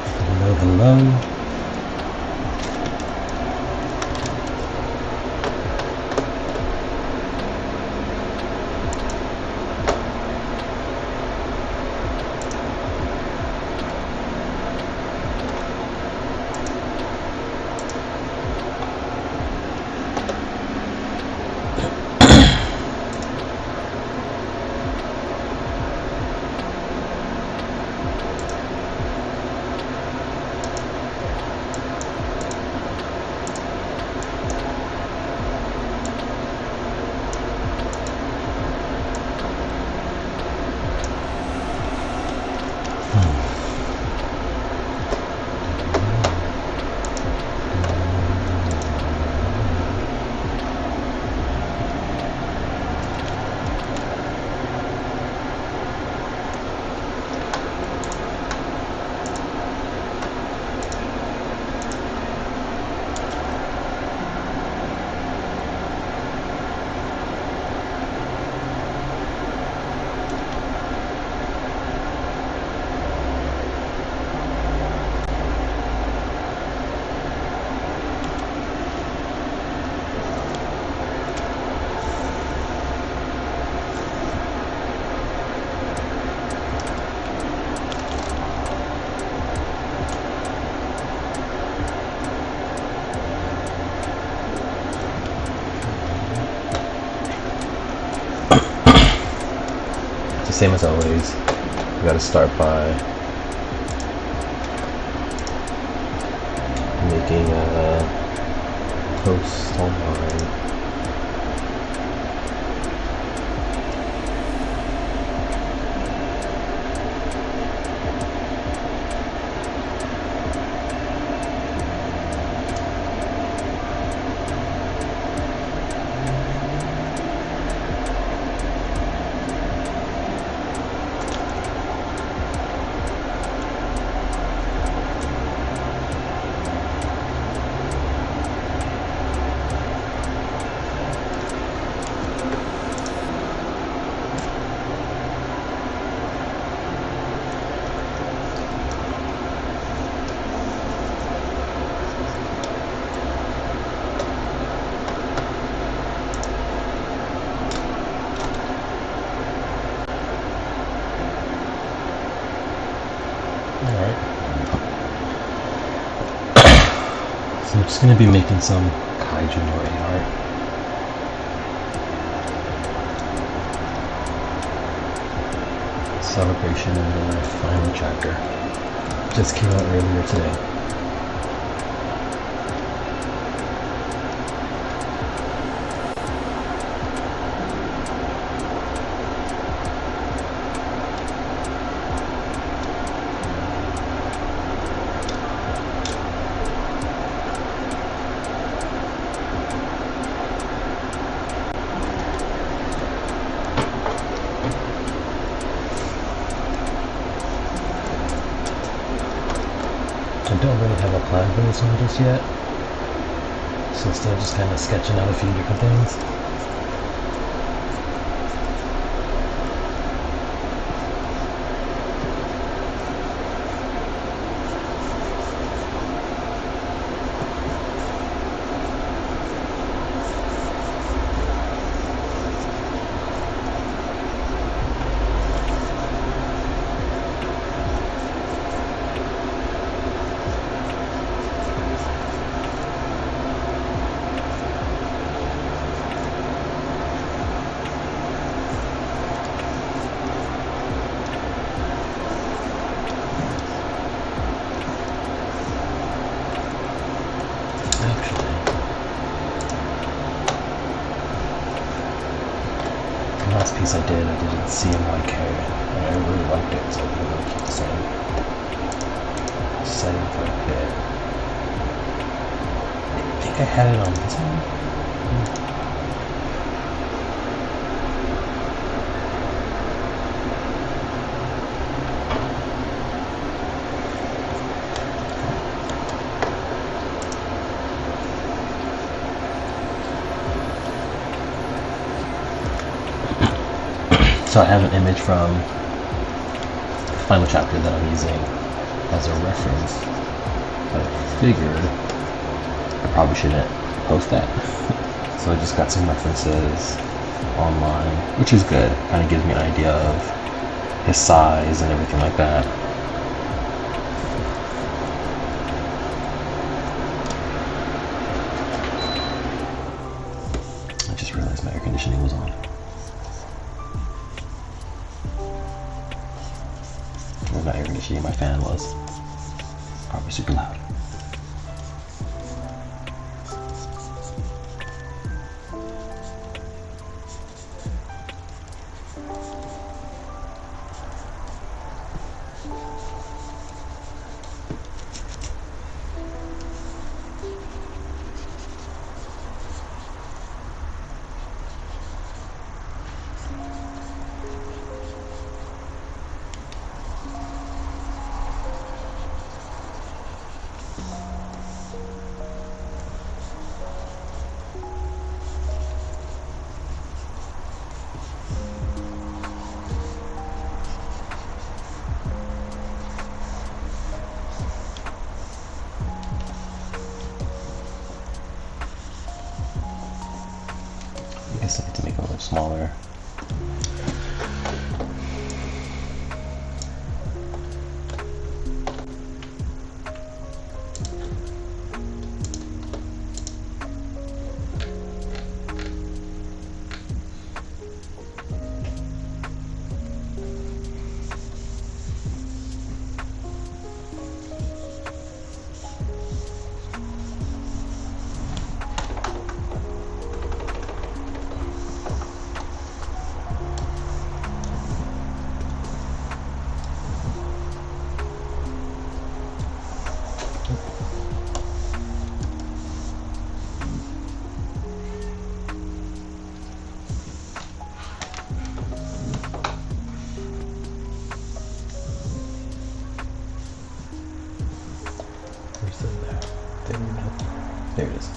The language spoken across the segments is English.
Hello, hello. Same as always, we gotta start by making a post online. So I'm just going to be making some KAIJU No.8 art. Celebration of the final chapter. Just came out earlier today. I don't really have a plan for this one just yet, so still just kind of sketching out a few different things. Last piece I did CMYK, and I really liked it, so I'm going to keep the same for a bit. I think I had it on this one. So I have an image from the final chapter that I'm using as a reference, but I figured I probably shouldn't post that. So I just got some references online, which is good. Kind of gives me an idea of his size and everything like that. I just realized my air conditioning was on. Or not air conditioning, my fan was. Probably super loud. I guess I need to make it a little smaller. There it is.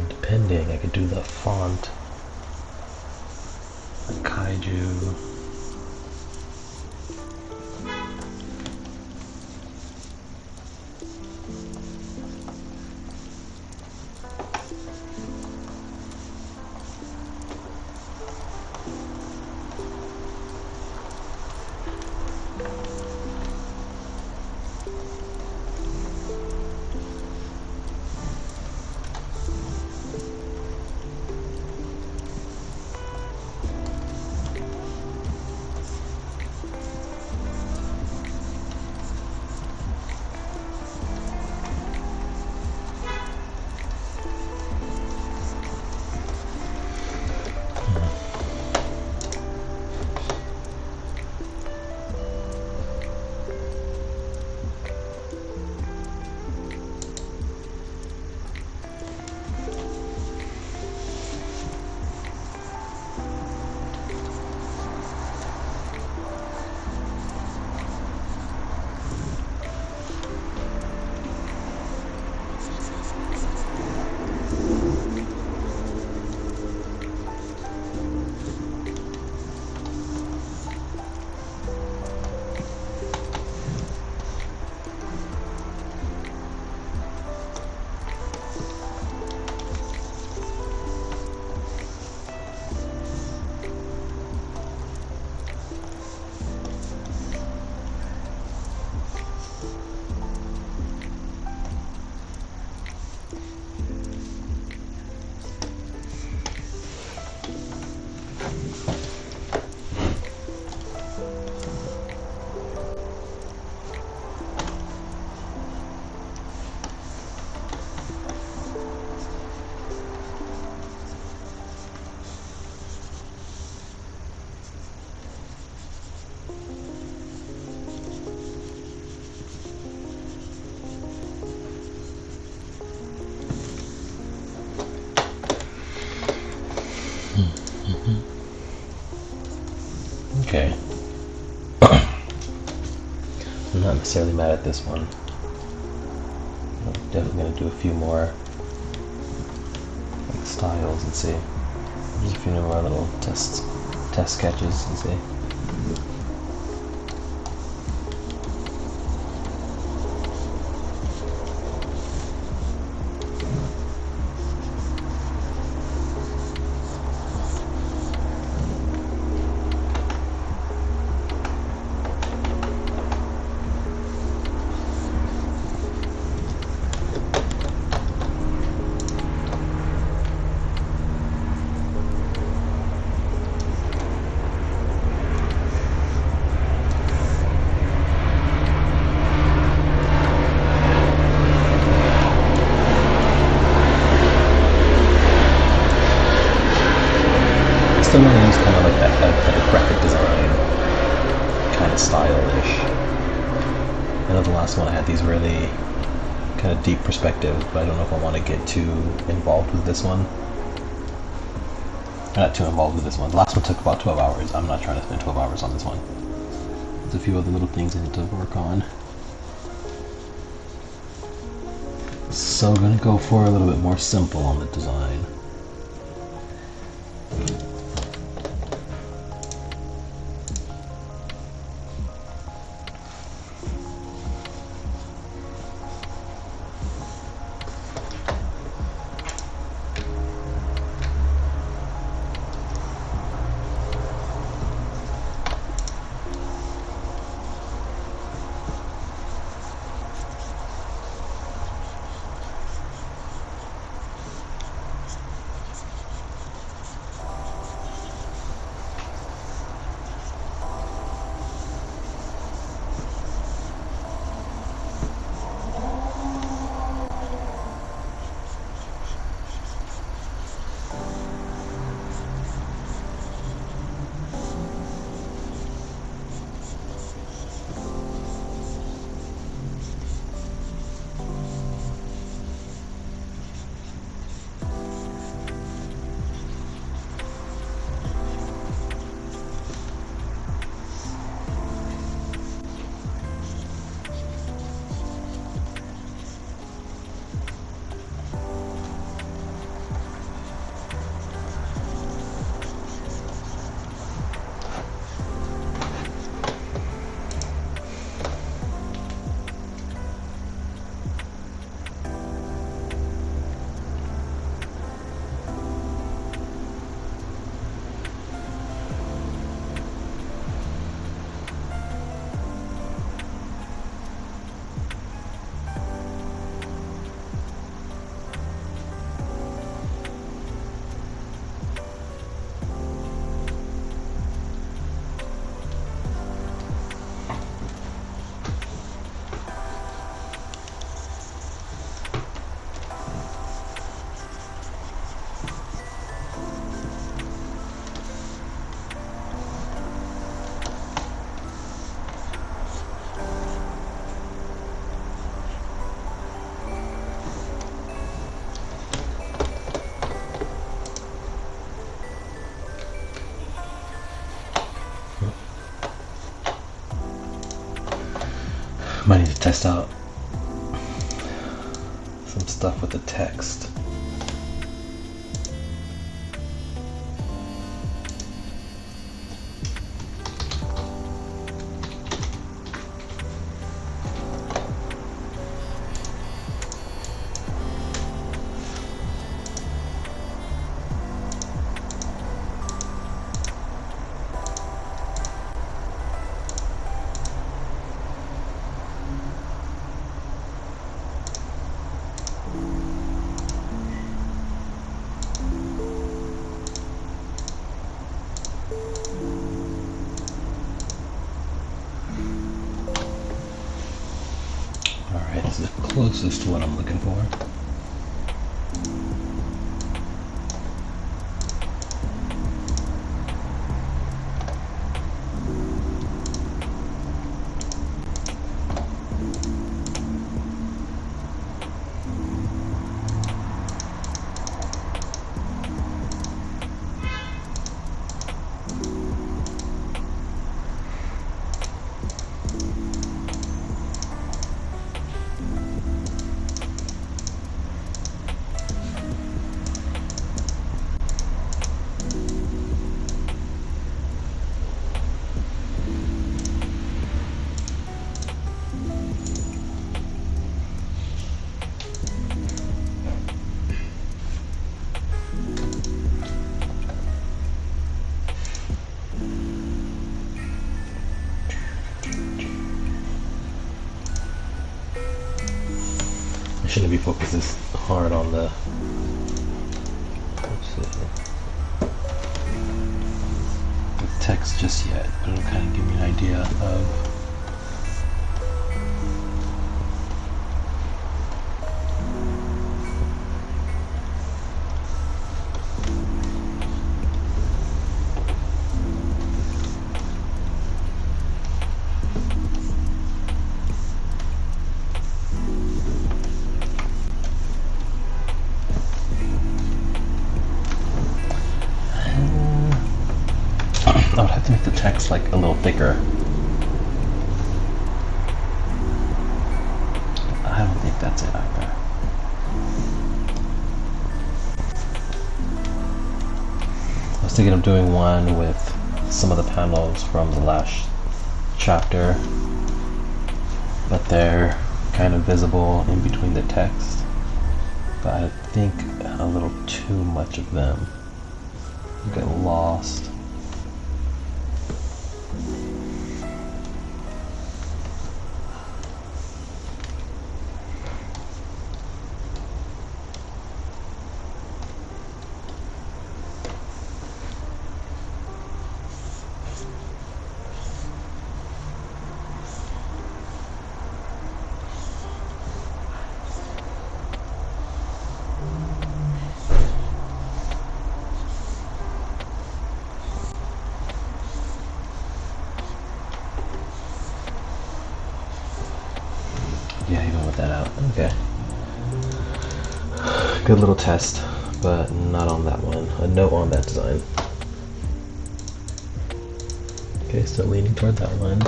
Depending, I could do the font, like Kaiju. Okay. I'm not necessarily mad at this one. I'm definitely going to do a few more like styles and see. Just a few more little test sketches and see. I want to use kind of like that graphic design kind of style-ish. I know the last one I had these really kind of deep perspectives, but I don't know if I want to get too involved with this one. Not too involved with this one. The last one took about 12 hours. I'm not trying to spend 12 hours on this one. There's a few other little things I need to work on. So I'm going to go for a little bit more simple on the design. Might need to test out some stuff with the text. Alright, this is the closest to what I'm looking for. shouldn't be focused as hard on the. Let's see. The text just yet, but it'll kind of give me an idea of. I would have to make the text like a little thicker. I don't think that's it either. I was thinking of doing one with some of the panels from the last chapter, but they're kind of visible in between the text. But I think a little too much of them get lost. Yeah, even with that out. Okay. Good little test, but not on that one. A no on that design. Okay, still leaning toward that one.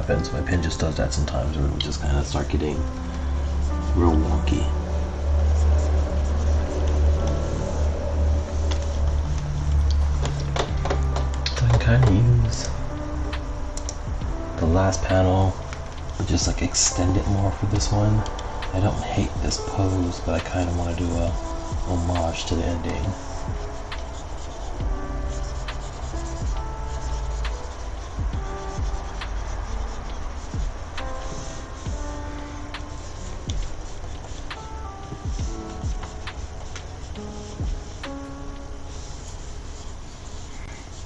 happens. My pen just does that sometimes, where it'll just kind of start getting real wonky. So I can kind of use the last panel, but just like extend it more for this one. I don't hate this pose, but I kind of want to do a homage to the ending.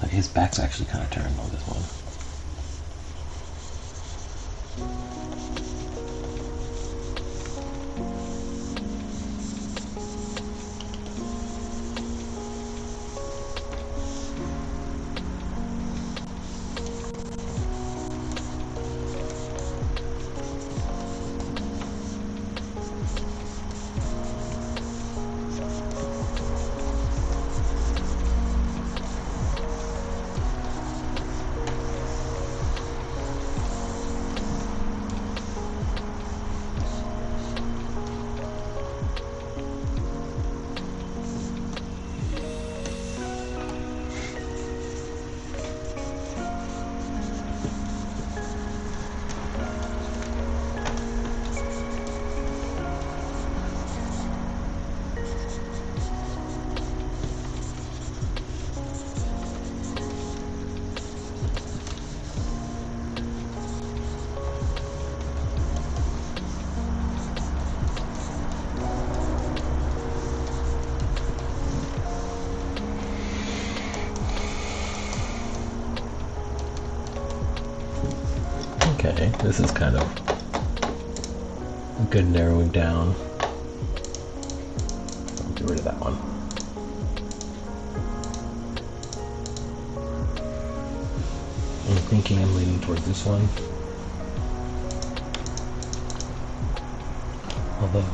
Like his back's actually kind of turned on this one. Okay, this is kind of a good narrowing down. I'll get rid of that one. I'm thinking I'm leaning towards this one. Although,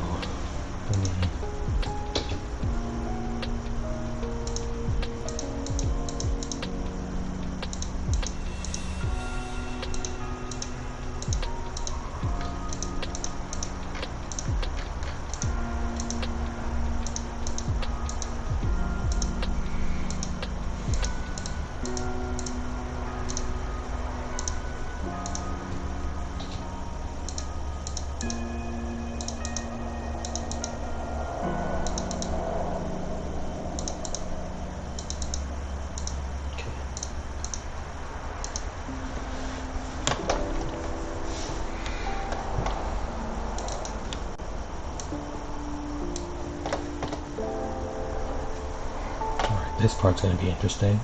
this part's going to be interesting.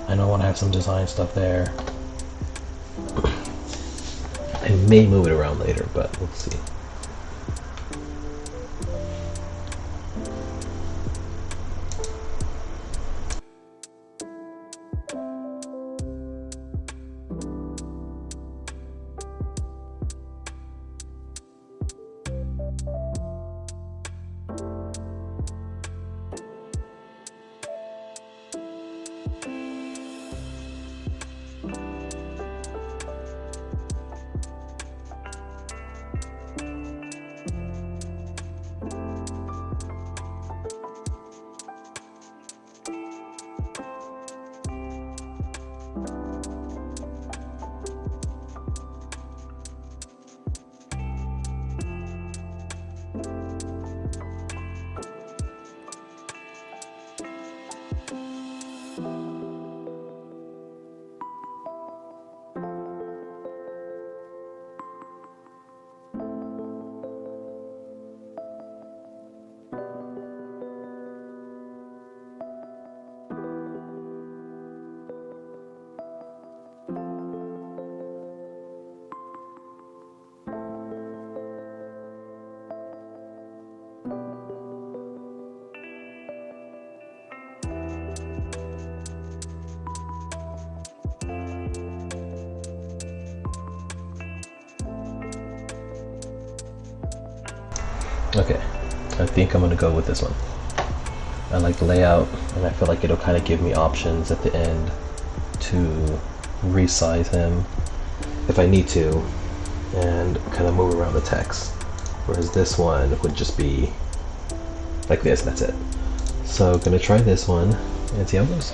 I know I want to have some design stuff there. I may move it around later, but we'll see. Okay, I think I'm gonna go with this one. I like the layout, and I feel like it'll kind of give me options at the end to resize him. if I need to, and kind of move around the text. Whereas this one would just be like this, that's it. So gonna try this one and see how it goes.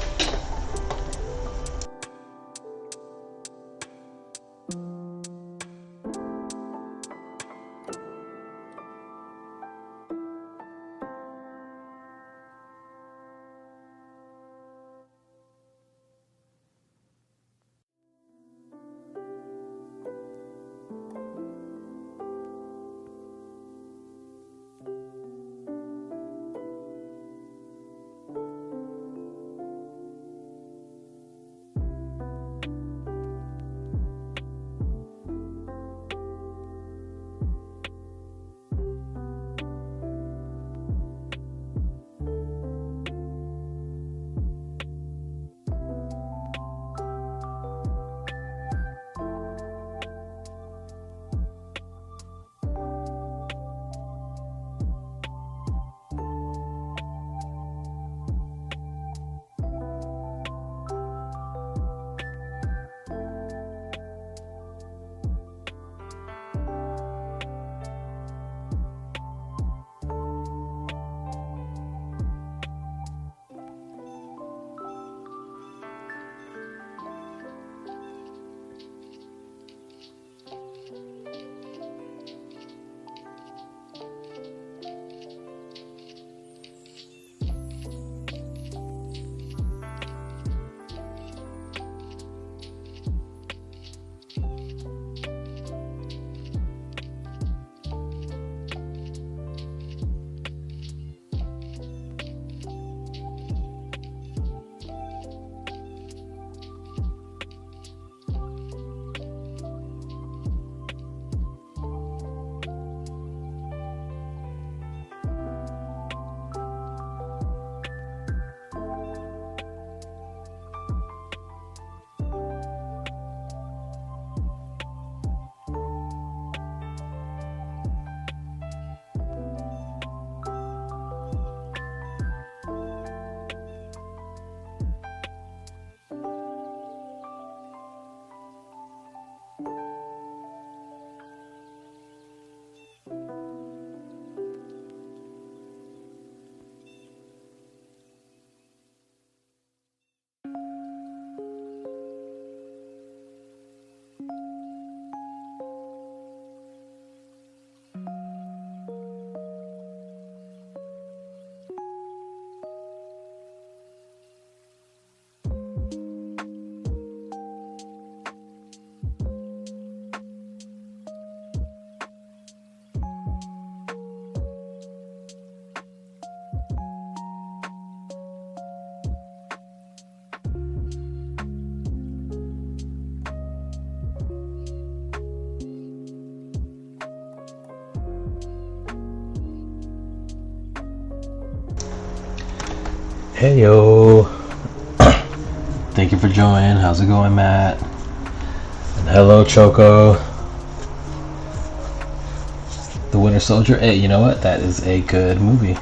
Hey yo! Thank you for joining. How's it going, Matt? And hello, Choco. The Winter Soldier. Hey, you know what? That is a good movie.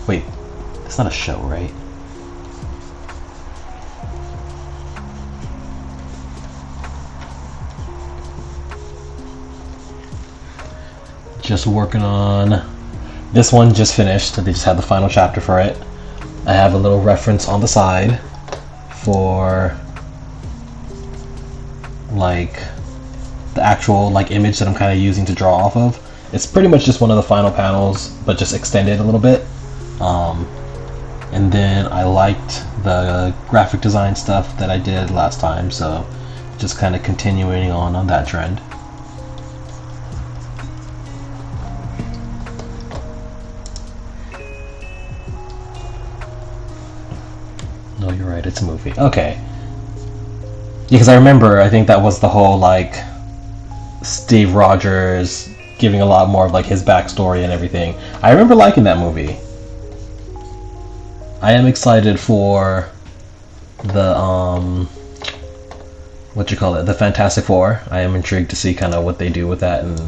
Wait, it's not a show, right? Just working on this one. Just finished. They just had the final chapter for it. I have a little reference on the side for like the actual like image that I'm kind of using to draw off of. It's pretty much just one of the final panels, but just extended a little bit. And then I liked the graphic design stuff that I did last time, so just kind of continuing on that trend. No, you're right, it's a movie. Okay. Because I remember, I think that was the whole, like, Steve Rogers giving a lot more of, like, his backstory and everything. I remember liking that movie. I am excited for the, the Fantastic Four. I am intrigued to see kind of what they do with that and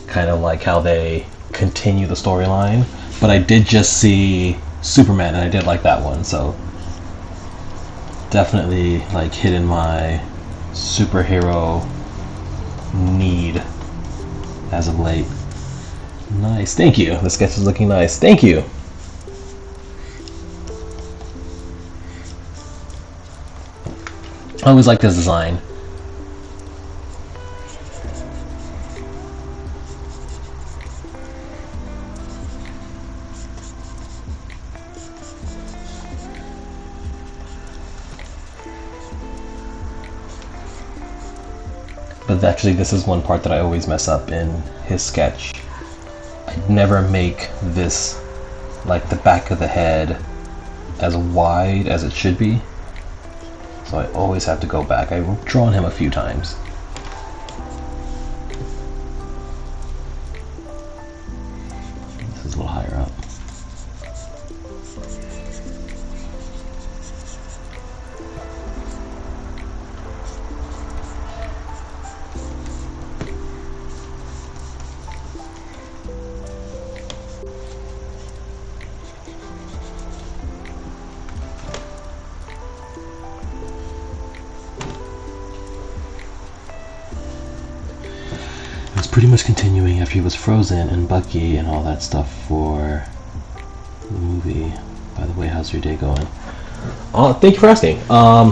kind of, like, how they continue the storyline. But I did just see Superman, and I did like that one, so definitely like hitting my superhero need as of late. Nice, thank you. The sketch is looking nice. Thank you. I always like this design. But actually, this is one part that I always mess up in his sketch. I never make this, like, the back of the head as wide as it should be. So I always have to go back. I've drawn him a few times. This is a little higher up. Pretty much continuing after he was frozen and Bucky and all that stuff for the movie. By the way, how's your day going? Thank you for asking.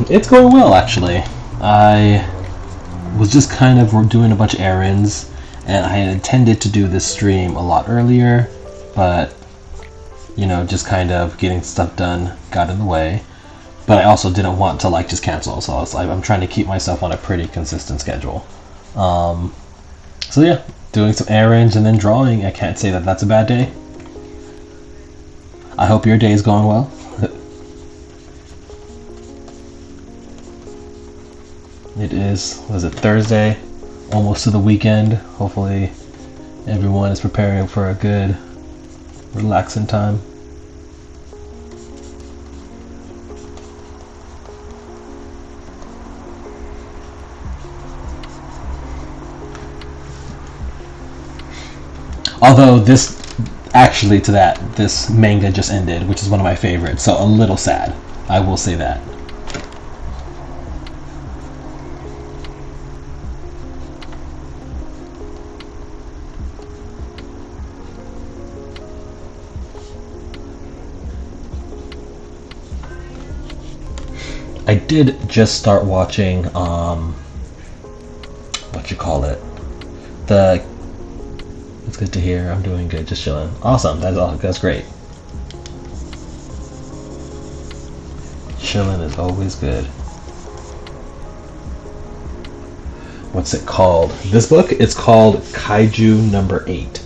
It's going well, actually. I was just kind of doing a bunch of errands, and I had intended to do this stream a lot earlier, but you know, just kind of getting stuff done got in the way. But I also didn't want to just cancel, so I'm trying to keep myself on a pretty consistent schedule. So yeah, doing some errands and then drawing. I can't say that that's a bad day. I hope your day is going well. It is, was it Thursday? Almost to the weekend. Hopefully everyone is preparing for a good, relaxing time. Although this manga just ended, which is one of my favorites, so a little sad. I will say that. I did just start watching, It's good to hear. I'm doing good, just chilling. Awesome, that's great. Chilling is always good. What's it called? This book? It's called KAIJU No.8.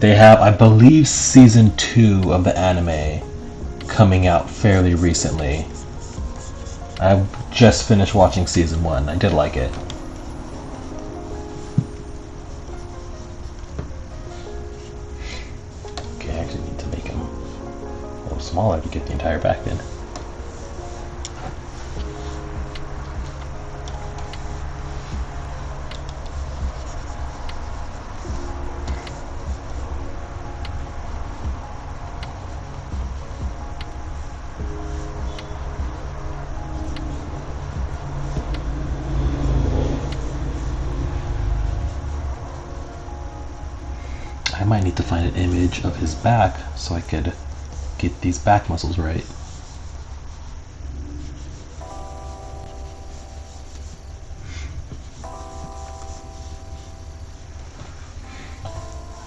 They have, I believe, season 2 of the anime coming out fairly recently. I just finished watching season 1. I did like it. Smaller to get the entire back in. I might need to find an image of his back so I could get these back muscles right.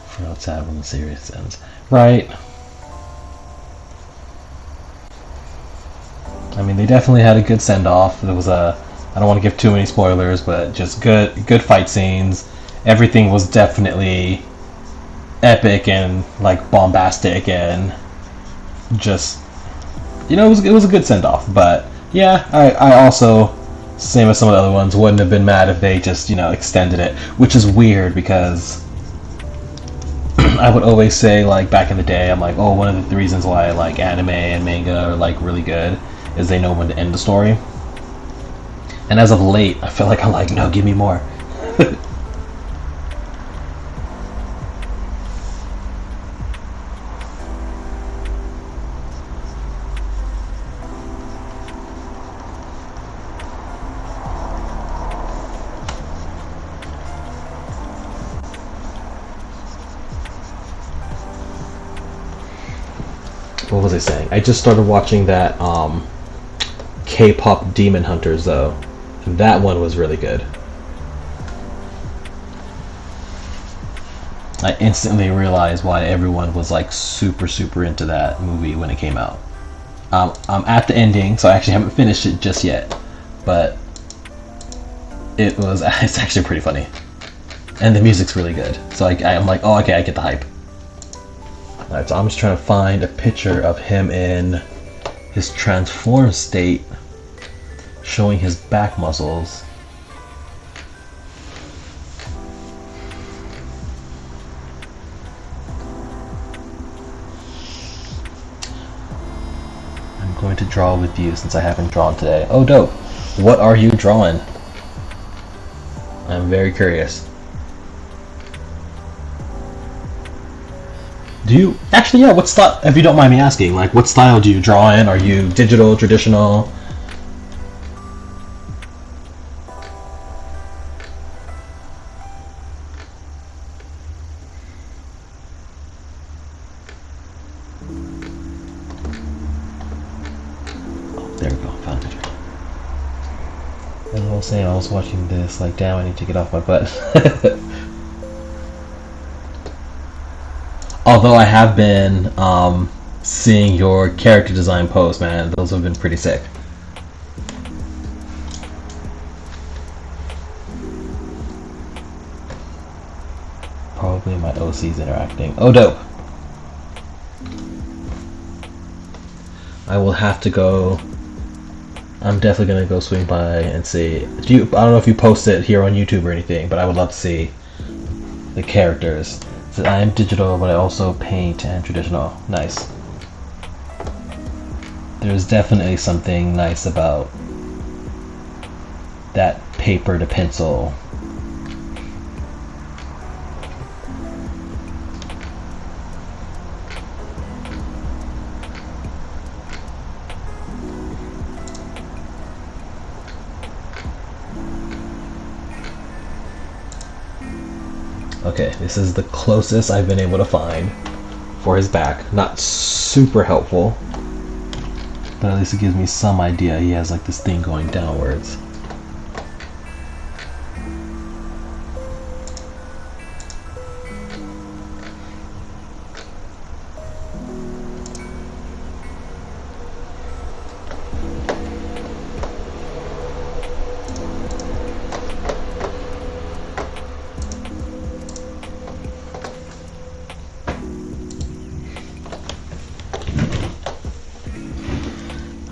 For how it's sad when the series ends. Right. I mean, they definitely had a good send-off. There was I don't want to give too many spoilers, but just good fight scenes. Everything was definitely epic and bombastic and just, you know, it was a good send-off. But yeah, I also, same as some of the other ones, wouldn't have been mad if they just, you know, extended it, which is weird because I would always say, back in the day, I'm like, oh, one of the reasons why I like anime and manga are really good is they know when to end the story. And as of late, I feel like I'm like, no, give me more. what was I saying? I just started watching that K-pop Demon Hunters though. And that one was really good. I instantly realized why everyone was like super into that movie when it came out. I'm at the ending, so I actually haven't finished it just yet, but it's actually pretty funny, and the music's really good. So I'm like, oh, okay, I get the hype. Alright, so I'm just trying to find a picture of him in his transformed state, showing his back muscles. I'm going to draw with you since I haven't drawn today. Oh, dope. What are you drawing? I'm very curious. Do you actually, yeah, what style, if you don't mind me asking, like what style do you draw in? Are you digital, traditional? Oh, there we go, found it. As I was saying, I was watching this, like, damn, I need to get off my butt. Although I have been seeing your character design posts, man, those have been pretty sick. Probably my OC's interacting. Oh, dope. I will have to go. I'm definitely gonna go swing by and see. I don't know if you post it here on YouTube or anything, but I would love to see the characters. So I am digital, but I also paint and traditional. Nice. There's definitely something nice about that paper to pencil. Okay, this is the closest I've been able to find for his back. Not super helpful, but at least it gives me some idea. He has like this thing going downwards.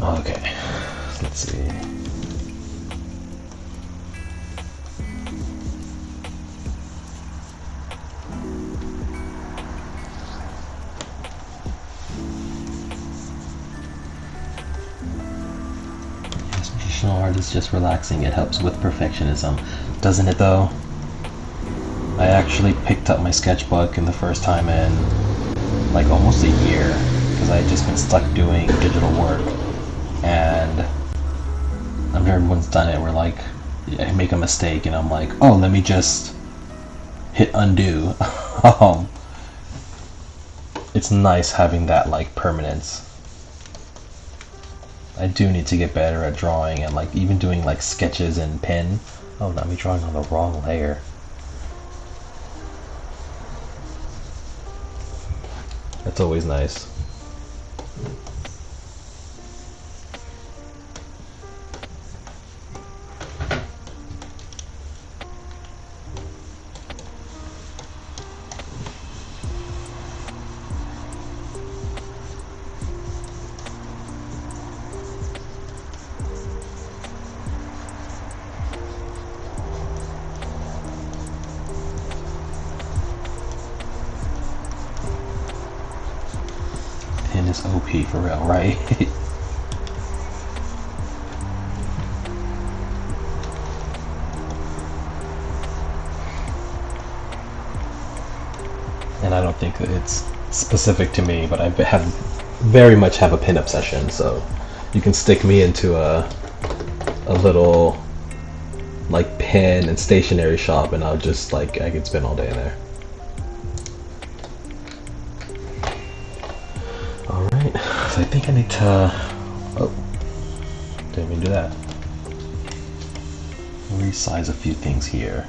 Okay, let's see. Yes, traditional art is just relaxing. It helps with perfectionism. Doesn't it though? I actually picked up my sketchbook in the first time in like almost a year because I had just been stuck doing digital work. And I'm sure everyone's done it where like I make a mistake and I'm like, oh, let me just hit undo. It's nice having that like permanence. I do need to get better at drawing and like even doing like sketches in pen. Oh, not me drawing on the wrong layer. That's always nice. Pen is OP for real, right? And I don't think that it's specific to me, but I very much have a pen obsession, so you can stick me into a little like pen and stationery shop and I'll just like I could spend all day in there. Alright. So I think I need to, oh, didn't even do that. Resize a few things here.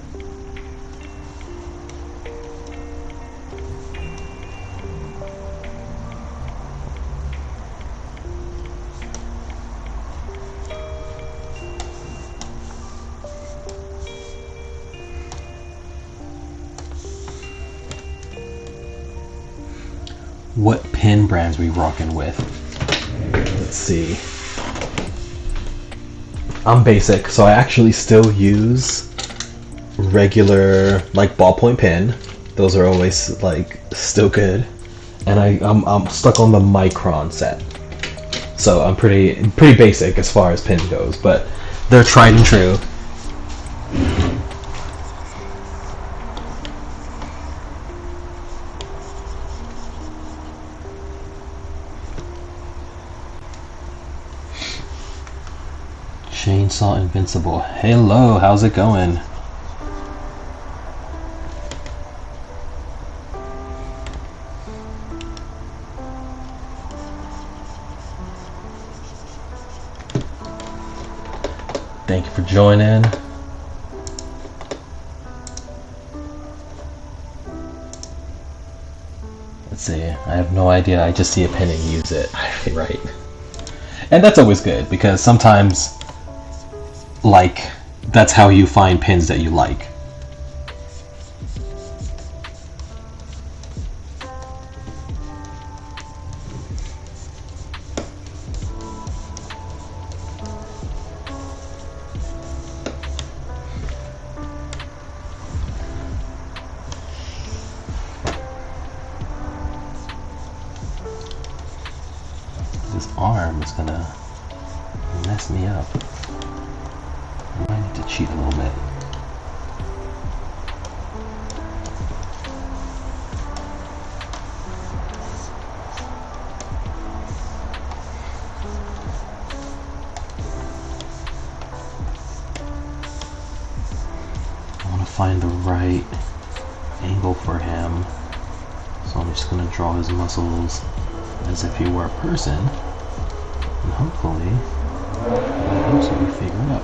What pen brands we rocking with? Let's see. I'm basic, so I actually still use regular like ballpoint pen. Those are always like still good. And I'm stuck on the Micron set. So I'm pretty basic as far as pen goes, but they're tried and true. Chainsaw Invincible. Hello, how's it going? Thank you for joining. Let's see, I have no idea. I just see a pen and use it. Right. And that's always good because sometimes like that's how you find pins that you like. This arm is gonna mess me up. I might need to cheat a little bit. I want to find the right angle for him, so I'm just going to draw his muscles as if he were a person, and hopefully that helps me figure it out.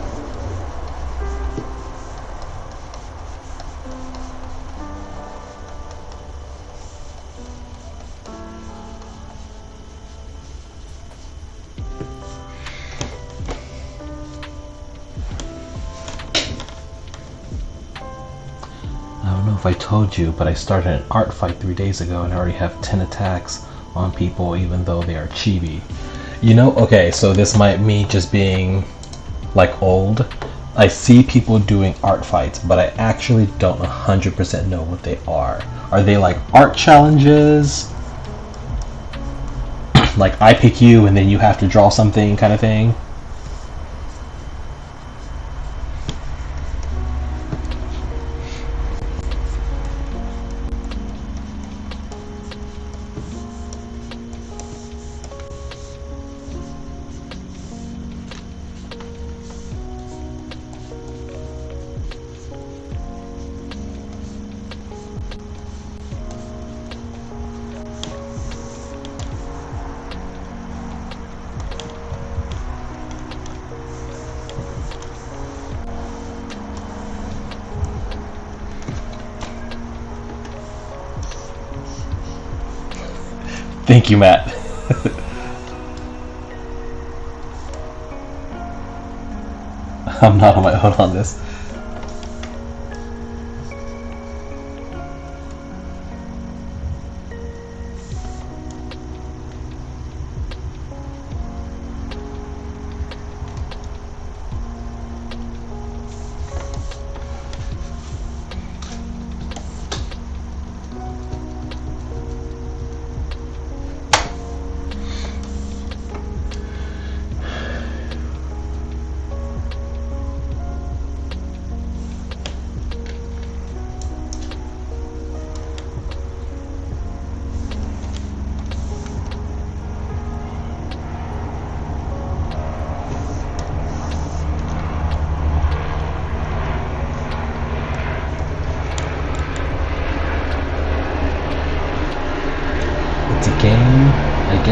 I don't know if I told you, but I started an art fight 3 days ago and I already have 10 attacks on people even though they are chibi. You know, okay, so this might me just being like old. I see people doing art fights, but I actually don't 100% know what they are. Are they like art challenges? Like I pick you and then you have to draw something kind of thing? Thank you, Matt. I'm not on my own on this.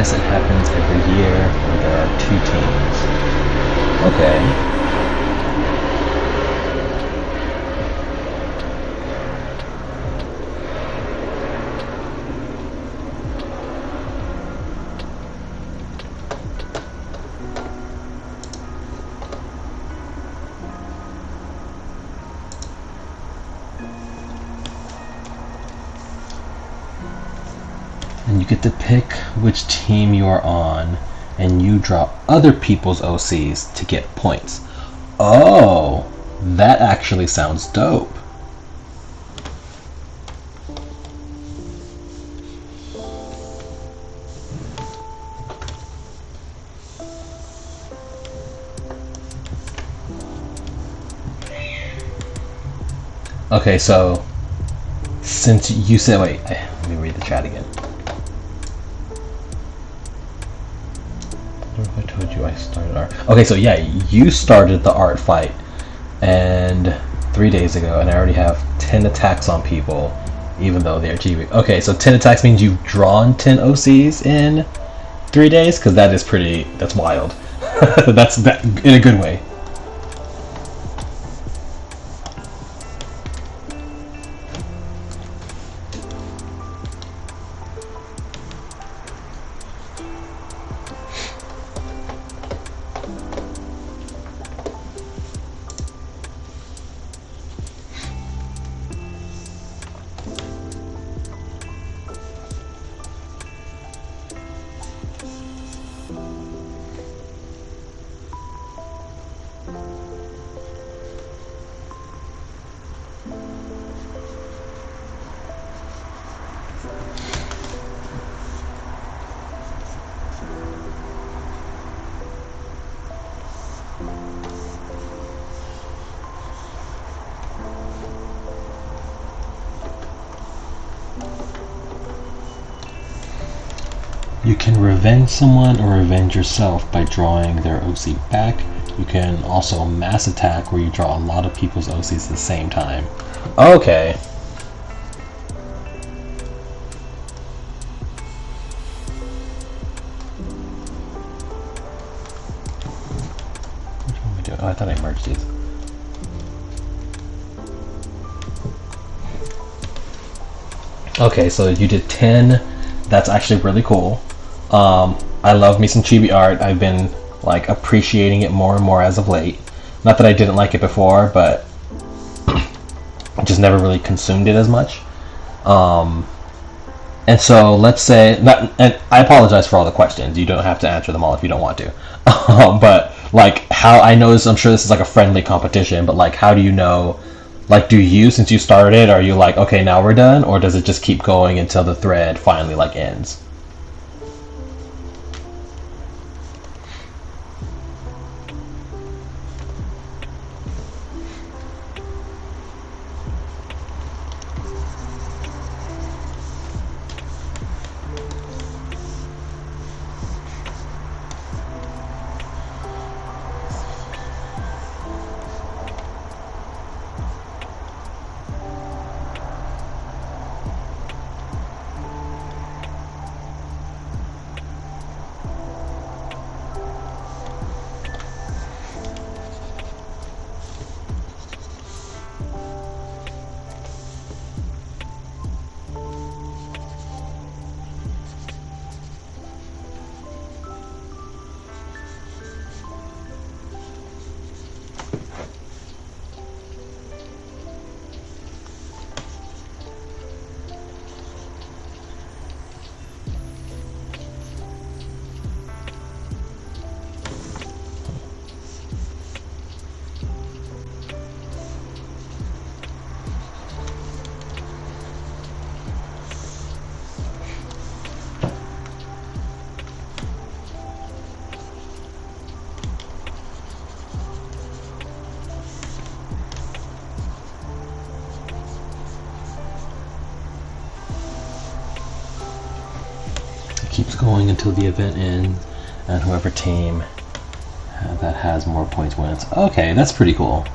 guess it happens every year where there are 2 teams. Okay. And you get to pick which team you are on, and you draw other people's OCs to get points. Oh, that actually sounds dope. Okay, so since you said, wait, let me read the chat again. I don't know if I told you I started art. Okay, so yeah, you started the art fight and 3 days ago, and I already have 10 attacks on people, even though they're GB. Okay, so 10 attacks means you've drawn 10 OCs in 3 days? Because that is that's wild. That's that in a good way. You can revenge someone or revenge yourself by drawing their OC back. You can also mass attack, where you draw a lot of people's OCs at the same time. Okay. Which one am I doing? Oh, I thought I merged these. Okay, so you did 10. That's actually really cool. I love me some chibi art. I've been like appreciating it more and more as of late. Not that I didn't like it before, but I just never really consumed it as much. And so let's say, and I apologize for all the questions. You don't have to answer them all if you don't want to. But like, how I know this, I'm sure this is like a friendly competition, but like, how do you know? Like, do you, since you started, are you like, okay, now we're done, or does it just keep going until the thread finally like ends? Keeps going until the event ends, and whoever team that has more points wins. Okay, that's pretty cool.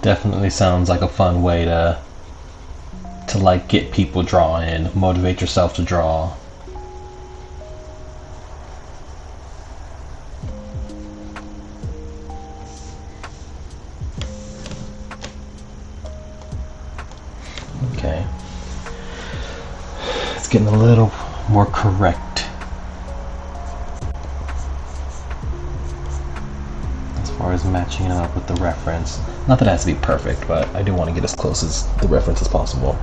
Definitely sounds like a fun way to like get people drawing, motivate yourself to draw. Okay. It's getting a little more correct. As far as matching it up with the reference. Not that it has to be perfect, but I do want to get as close as the reference as possible.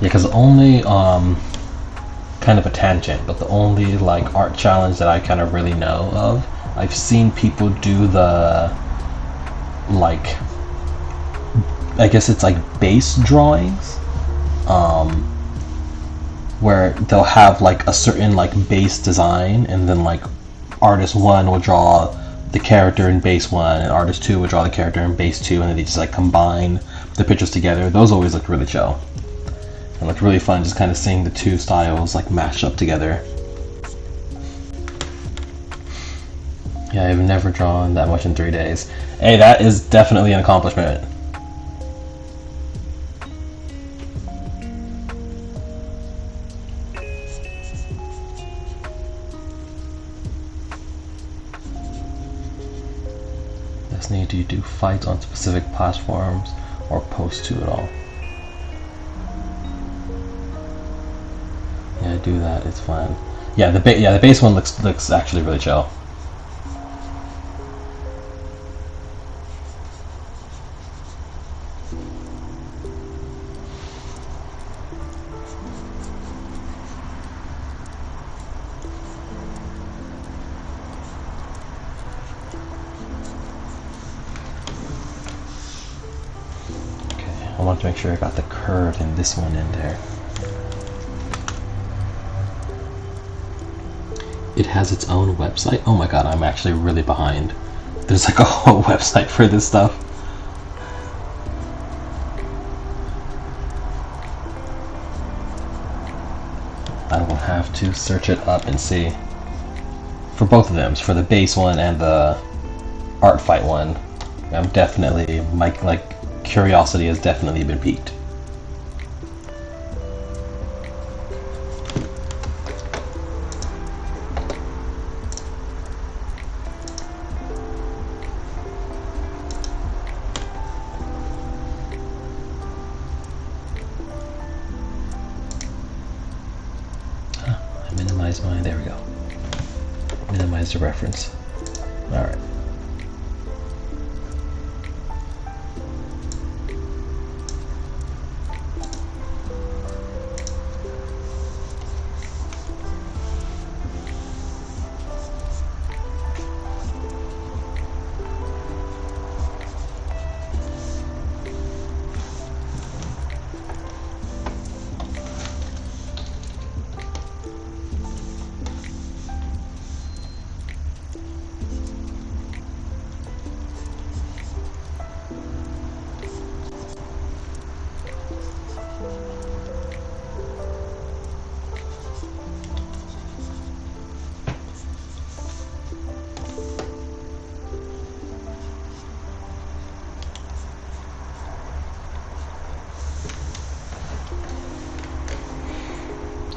Yeah, because only kind of a tangent, but the only like art challenge that I kind of really know of, I've seen people do the like, I guess it's like base drawings, where they'll have like a certain like base design, and then like artist 1 will draw the character in base 1, and artist 2 will draw the character in base 2, and then they just like combine the pictures together. Those always look really chill. It looked really fun just kind of seeing the two styles like mashed up together. Yeah, I've never drawn that much in 3 days. Hey, that is definitely an accomplishment. Just need to do fights on specific platforms or post to it all. Yeah, do that. It's fun. Yeah, the base one looks actually really chill. Okay, I want to make sure I got the curve in this one in there. It has its own website. Oh my god, I'm actually really behind. There's like a whole website for this stuff. I will have to search it up and see. For both of them, for the base one and the art fight one, I'm definitely, my like curiosity has definitely been piqued. Minimize mine, there we go. Minimize the reference. Alright.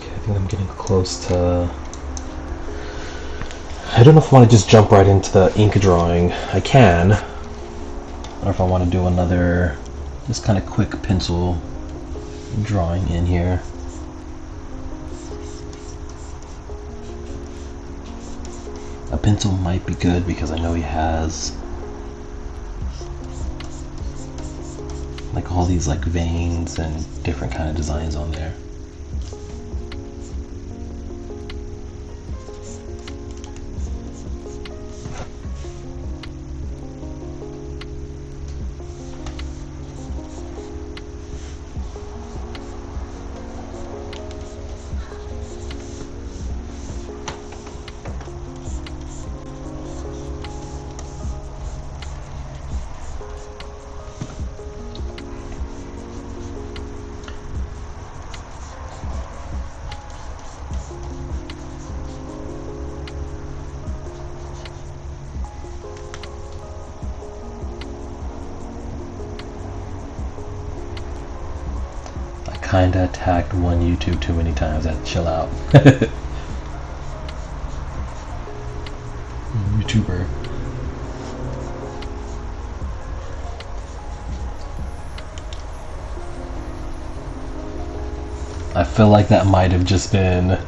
I think I'm getting close to... I don't know if I want to just jump right into the ink drawing. I can. Or if I want to do another just kind of quick pencil drawing in here. A pencil might be good because I know he has like all these like veins and different kind of designs on there. kinda attacked one YouTube too many times. I had to chill out. YouTuber. I feel like that might have just been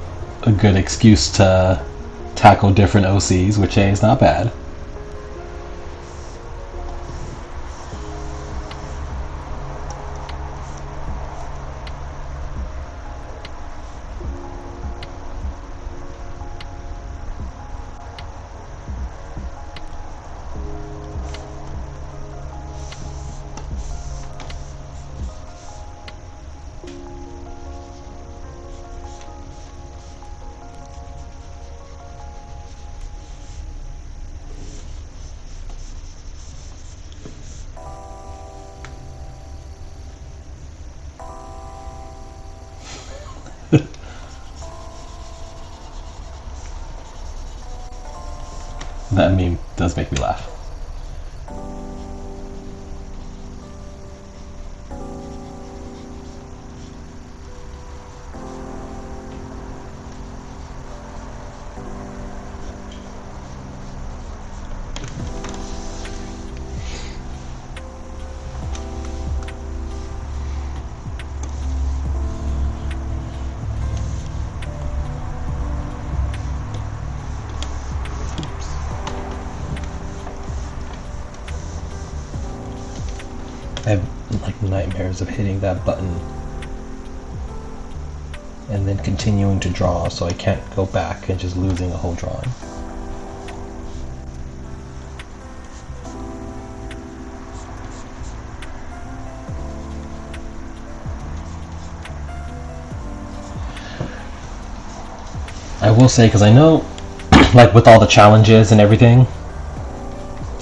a good excuse to tackle different OCs, which is not bad. That meme does make me laugh. I have like nightmares of hitting that button and then continuing to draw, so I can't go back and just losing a whole drawing. I will say, because I know like with all the challenges and everything,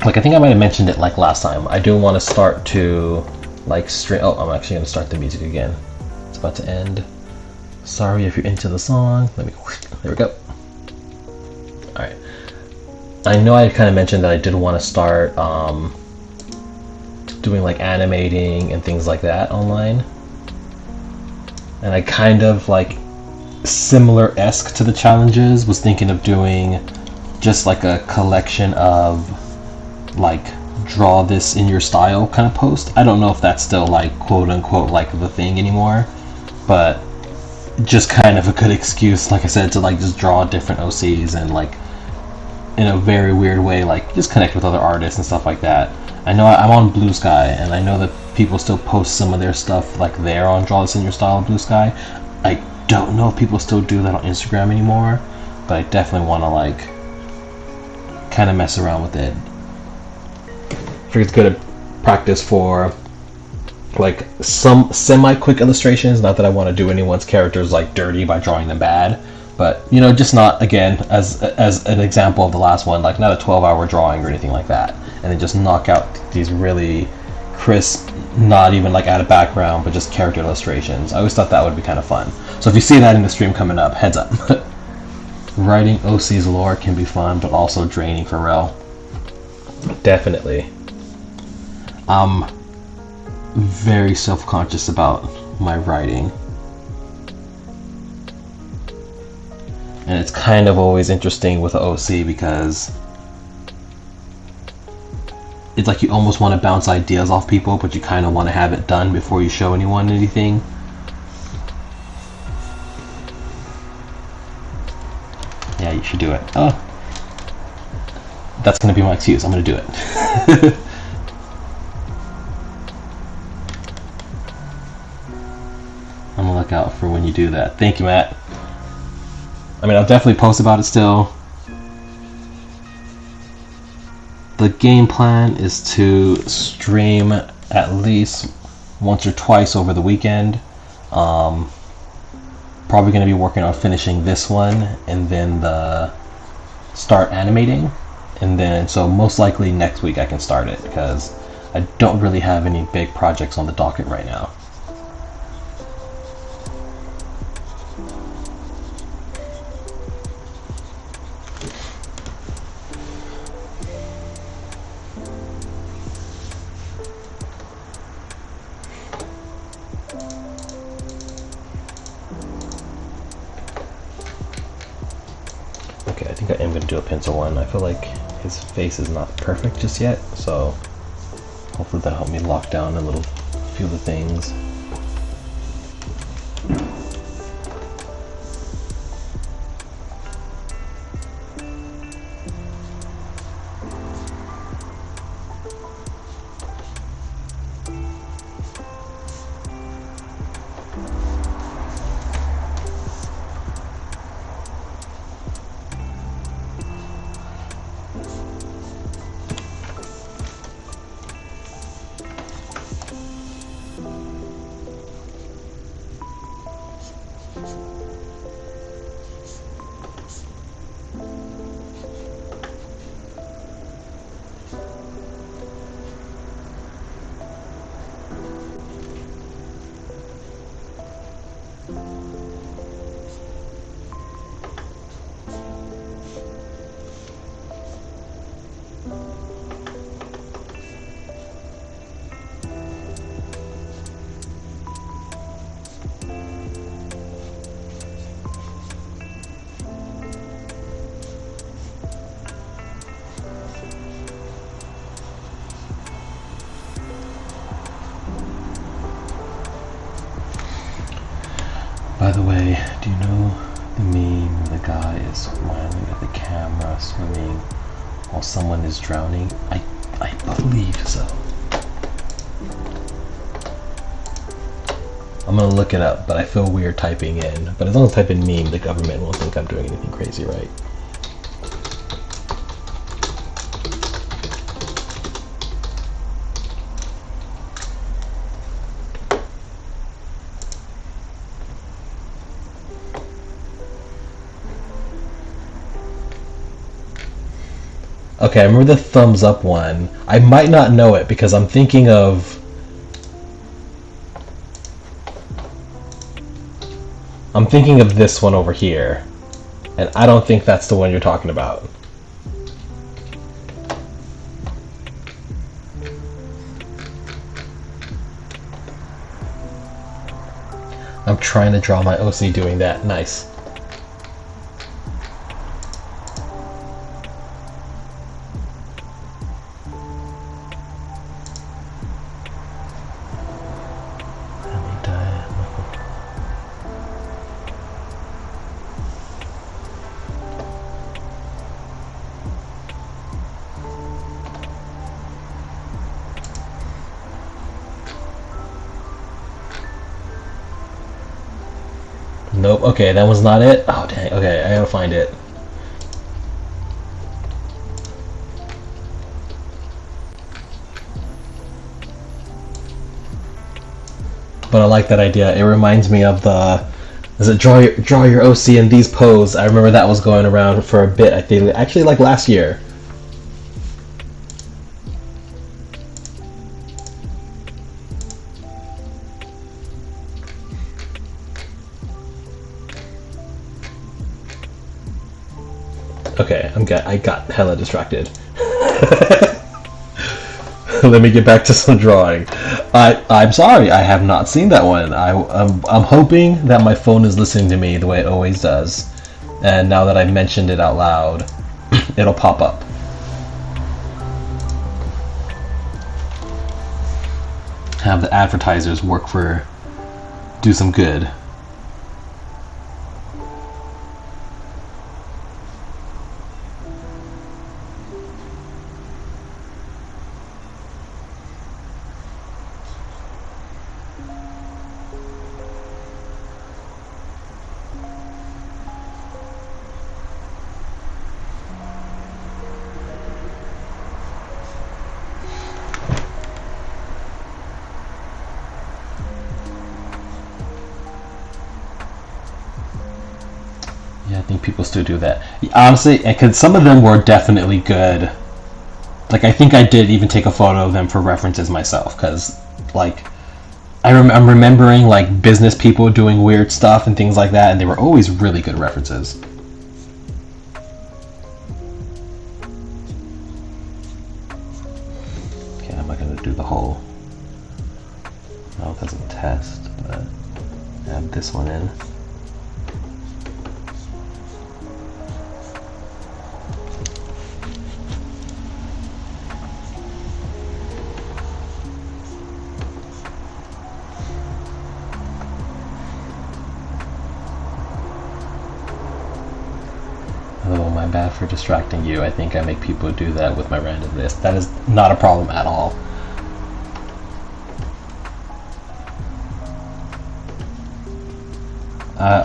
like I think I might have mentioned it like last time, I do want to start to like stream. Oh, I'm actually going to start the music again. It's about to end. Sorry if you're into the song. Let me, there we go. Alright. I know I kind of mentioned that I did want to start doing like animating and things like that online. And I kind of like similar-esque to the challenges was thinking of doing just like a collection of like draw this in your style kind of post. I don't know if that's still like quote unquote like the thing anymore, but just kind of a good excuse, like I said, to like just draw different OCs and like in a very weird way like just connect with other artists and stuff like that. I know I'm on Blue Sky and I know that people still post some of their stuff like there on Draw This in Your Style Blue Sky. I don't know if people still do that on Instagram anymore, but I definitely want to like kind of mess around with it. I figure it's good at practice for like some semi-quick illustrations. Not that I want to do anyone's characters like dirty by drawing them bad, but you know, just not, again, as an example of the last one, like not a 12-hour drawing or anything like that, and then just knock out these really crisp, not even like add a background, but just character illustrations. I always thought that would be kind of fun. So if you see that in the stream coming up, heads up. Writing OC's lore can be fun, but also draining for real. Definitely. I'm very self-conscious about my writing. And it's kind of always interesting with the OC because it's like you almost want to bounce ideas off people, but you kind of want to have it done before you show anyone anything. Yeah, you should do it. Oh, that's going to be my excuse. I'm going to do it. I'm going to look out for when you do that. Thank you, Matt. I mean, I'll definitely post about it still. The game plan is to stream at least once or twice over the weekend. Probably going to be working on finishing this one and then start animating. And then, so most likely next week I can start it because I don't really have any big projects on the docket right now. think I am going to do a pencil one. I feel like his face is not perfect just yet, so hopefully that'll help me lock down a few of the things. By the way, do you know the meme where the guy is smiling at the camera, swimming, while someone is drowning? I believe so. I'm gonna look it up, but I feel weird typing in. But as long as I type in meme, the government won't think I'm doing anything crazy, right? Okay, I remember the thumbs up one. I might not know it because I'm thinking of... this one over here. And I don't think that's the one you're talking about. I'm trying to draw my OC doing that. Nice. Nope, okay, that was not it? Oh, dang, okay, I gotta find it. But I like that idea. It reminds me of the... Is it draw your OC in these pose? I remember that was going around for a bit, I think. Actually, like last year. Okay, I got hella distracted. Let me get back to some drawing. I'm sorry, I have not seen that one. I'm hoping that my phone is listening to me the way it always does. And now that I've mentioned it out loud, it'll pop up. Have the advertisers do some good. Yeah, I think people still do that. Honestly, because some of them were definitely good. Like, I think I did even take a photo of them for references myself, because, like, I'm remembering, like, business people doing weird stuff and things like that, and they were always really good references. Okay, I'm not going to do the whole... No, that's a test, but add this one in. my bad for distracting you. I think I make people do that with my random list. That is not a problem at all.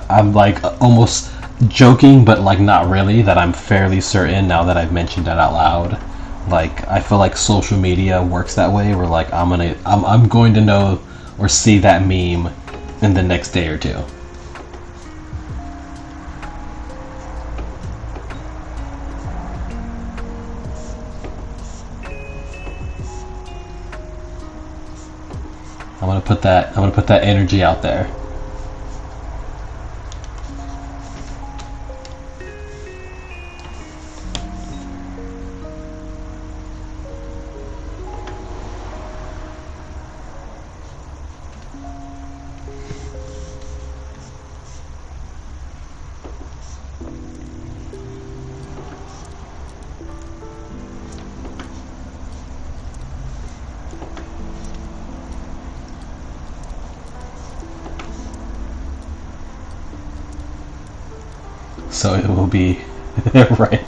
I'm like almost joking, but like not really, that I'm fairly certain now that I've mentioned it out loud. Like I feel like social media works that way, where like I'm going to know or see that meme in the next day or two. I'm gonna put that energy out there. So it will be right.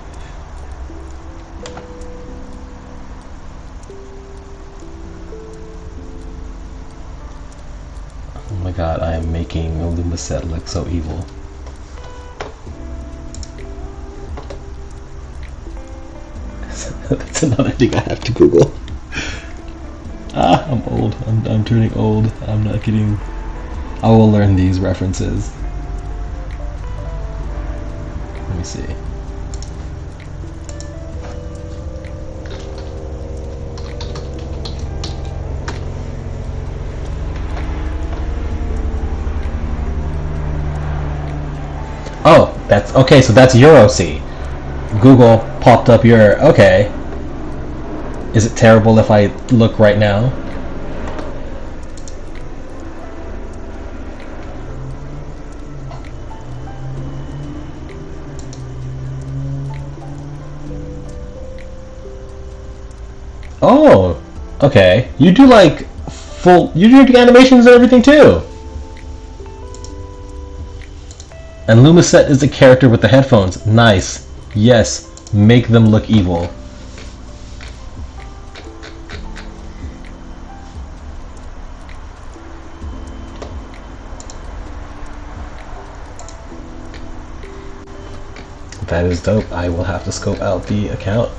Oh my god, I am making Lumiset look so evil. That's another thing I have to Google. I'm old. I'm turning old. I'm not kidding. I will learn these references. Let me see. Oh, that's okay. So that's EuroC. Google popped up your. Okay. Is it terrible if I look right now? Oh, okay. You do like you do animations and everything too. And Lumiset is the character with the headphones. Nice. Yes, make them look evil. That is dope. I will have to scope out the account.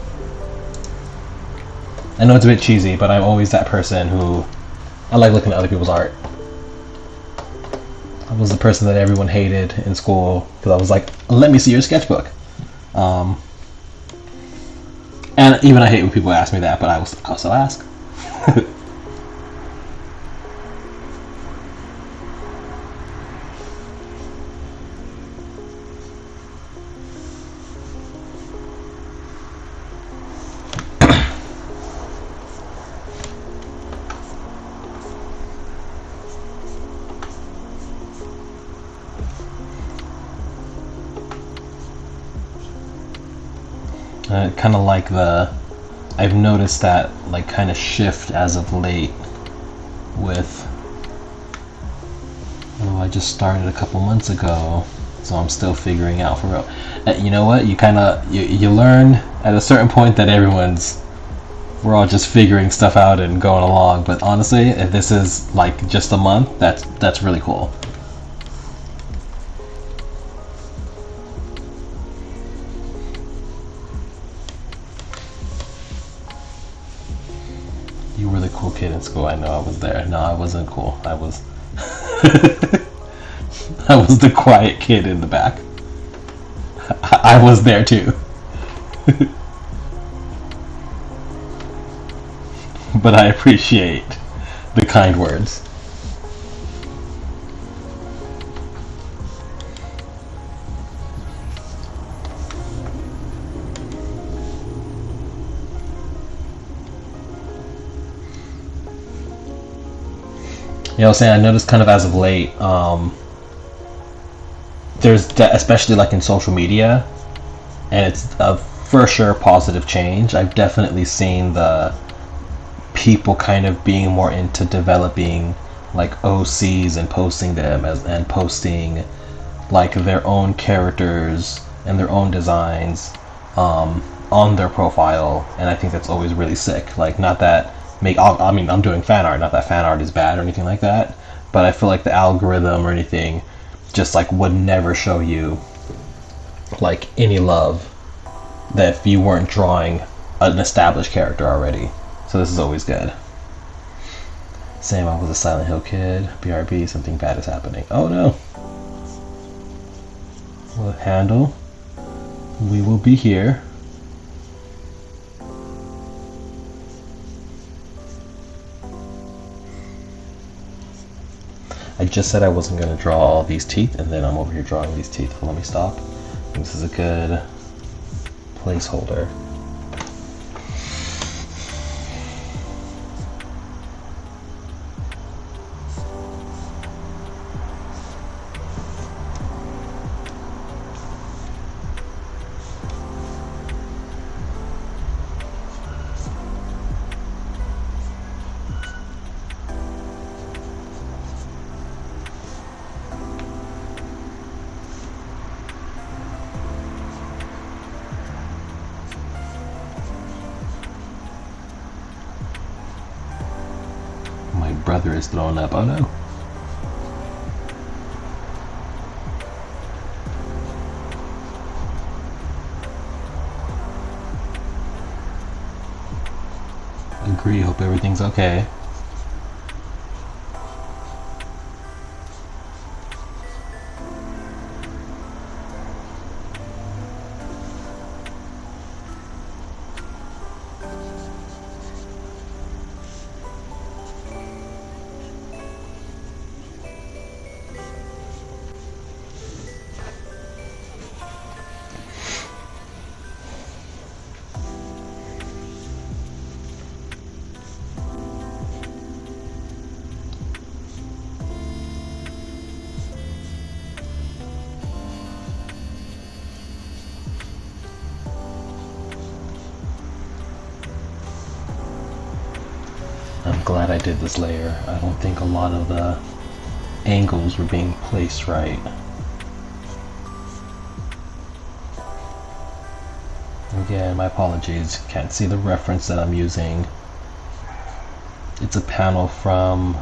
I know it's a bit cheesy, but I'm always that person who I like looking at other people's art. I was the person that everyone hated in school because I was like, let me see your sketchbook. And even I hate when people ask me that, but I will also ask. Kind of like I've noticed that like kind of shift as of late with, I just started a couple months ago, so I'm still figuring out for real. You know what? You learn at a certain point that we're all just figuring stuff out and going along. But honestly, if this is like just a month, that's really cool. You were the cool kid in school. I know I was there. No, I wasn't cool. I was I was the quiet kid in the back. I was there too. But I appreciate the kind words. You know what I'm saying? I noticed kind of as of late, especially like in social media, and it's a for sure positive change. I've definitely seen the people kind of being more into developing like OCs and posting them and posting like their own characters and their own designs on their profile, and I think that's always really sick. Like, not that I mean, I'm doing fan art, not that fan art is bad or anything like that, but I feel like the algorithm or anything just like would never show you like any love that if you weren't drawing an established character already. So this is always good. Same, I was a Silent Hill kid. BRB, something bad is happening. Oh no. We'll handle. We will be here. I just said I wasn't going to draw all these teeth, and then I'm over here drawing these teeth. Let me stop. This is a good placeholder. My brother is throwing up. Oh no. Agree, hope everything's okay. I'm glad I did this layer. I don't think a lot of the angles were being placed right. Again, my apologies. Can't see the reference that I'm using. It's a panel from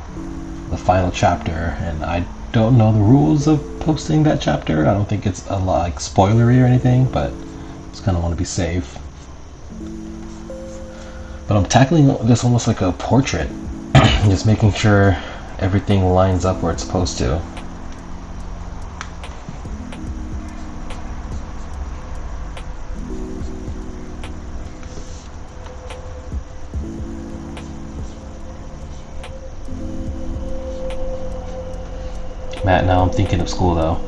the final chapter, and I don't know the rules of posting that chapter. I don't think it's a like spoilery or anything, but just kind of want to be safe. But I'm tackling this almost like a portrait, just making sure everything lines up where it's supposed to. Matt, now I'm thinking of school though.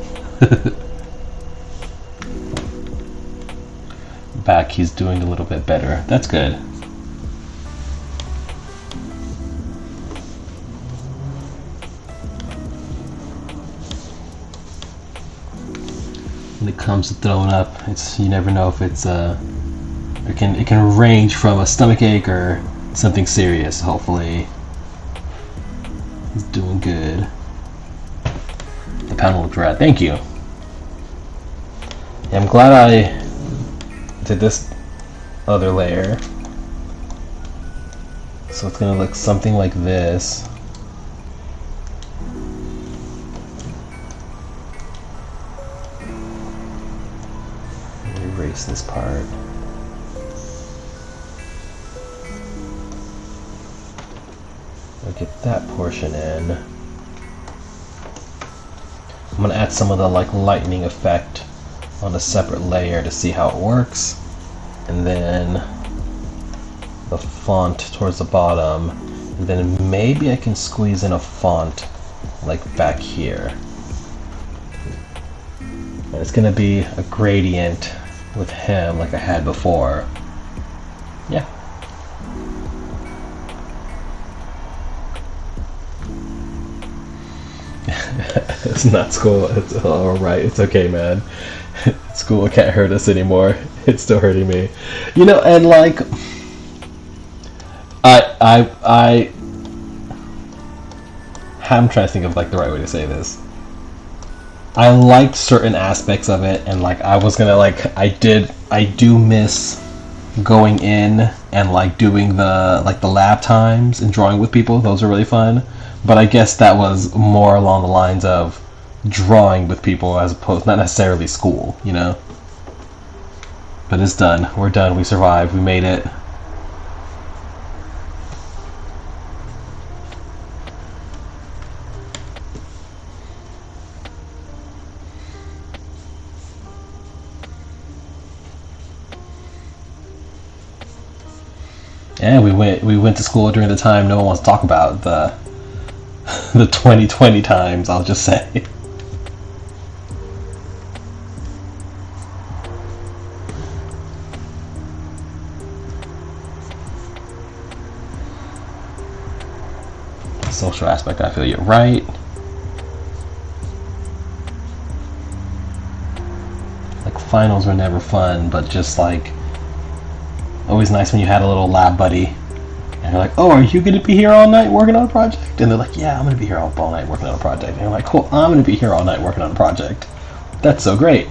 Back, he's doing a little bit better. That's good. When it comes to throwing up, you never know if it's it can range from a stomach ache or something serious. Hopefully, he's doing good. The panel looked rad. Thank you. Yeah, I'm glad I did this other layer. So it's gonna look something like this. Erase this part. I'll get that portion in. I'm gonna add some of the like lightning effect on a separate layer to see how it works, and then the font towards the bottom, and then maybe I can squeeze in a font like back here. And it's gonna be a gradient with him like I had before. Yeah. It's not school. It's alright. It's okay, man. School can't hurt us anymore. It's still hurting me. You know, and like I'm trying to think of like the right way to say this. I liked certain aspects of it, and like I was gonna like I do miss going in and like doing the lab times and drawing with people. Those are really fun. But I guess that was more along the lines of drawing with people as opposed not necessarily school, you know. But it's done. We're done. We survived. We made it. And we went to school during the time no one wants to talk about, the 2020 times, I'll just say. Social aspect, I feel you're right. Like finals were never fun, but just like always nice when you had a little lab buddy and you're like, oh, are you gonna be here all night working on a project? And they're like, yeah, I'm gonna be here all night working on a project. And you're like, cool, I'm gonna be here all night working on a project. That's so great.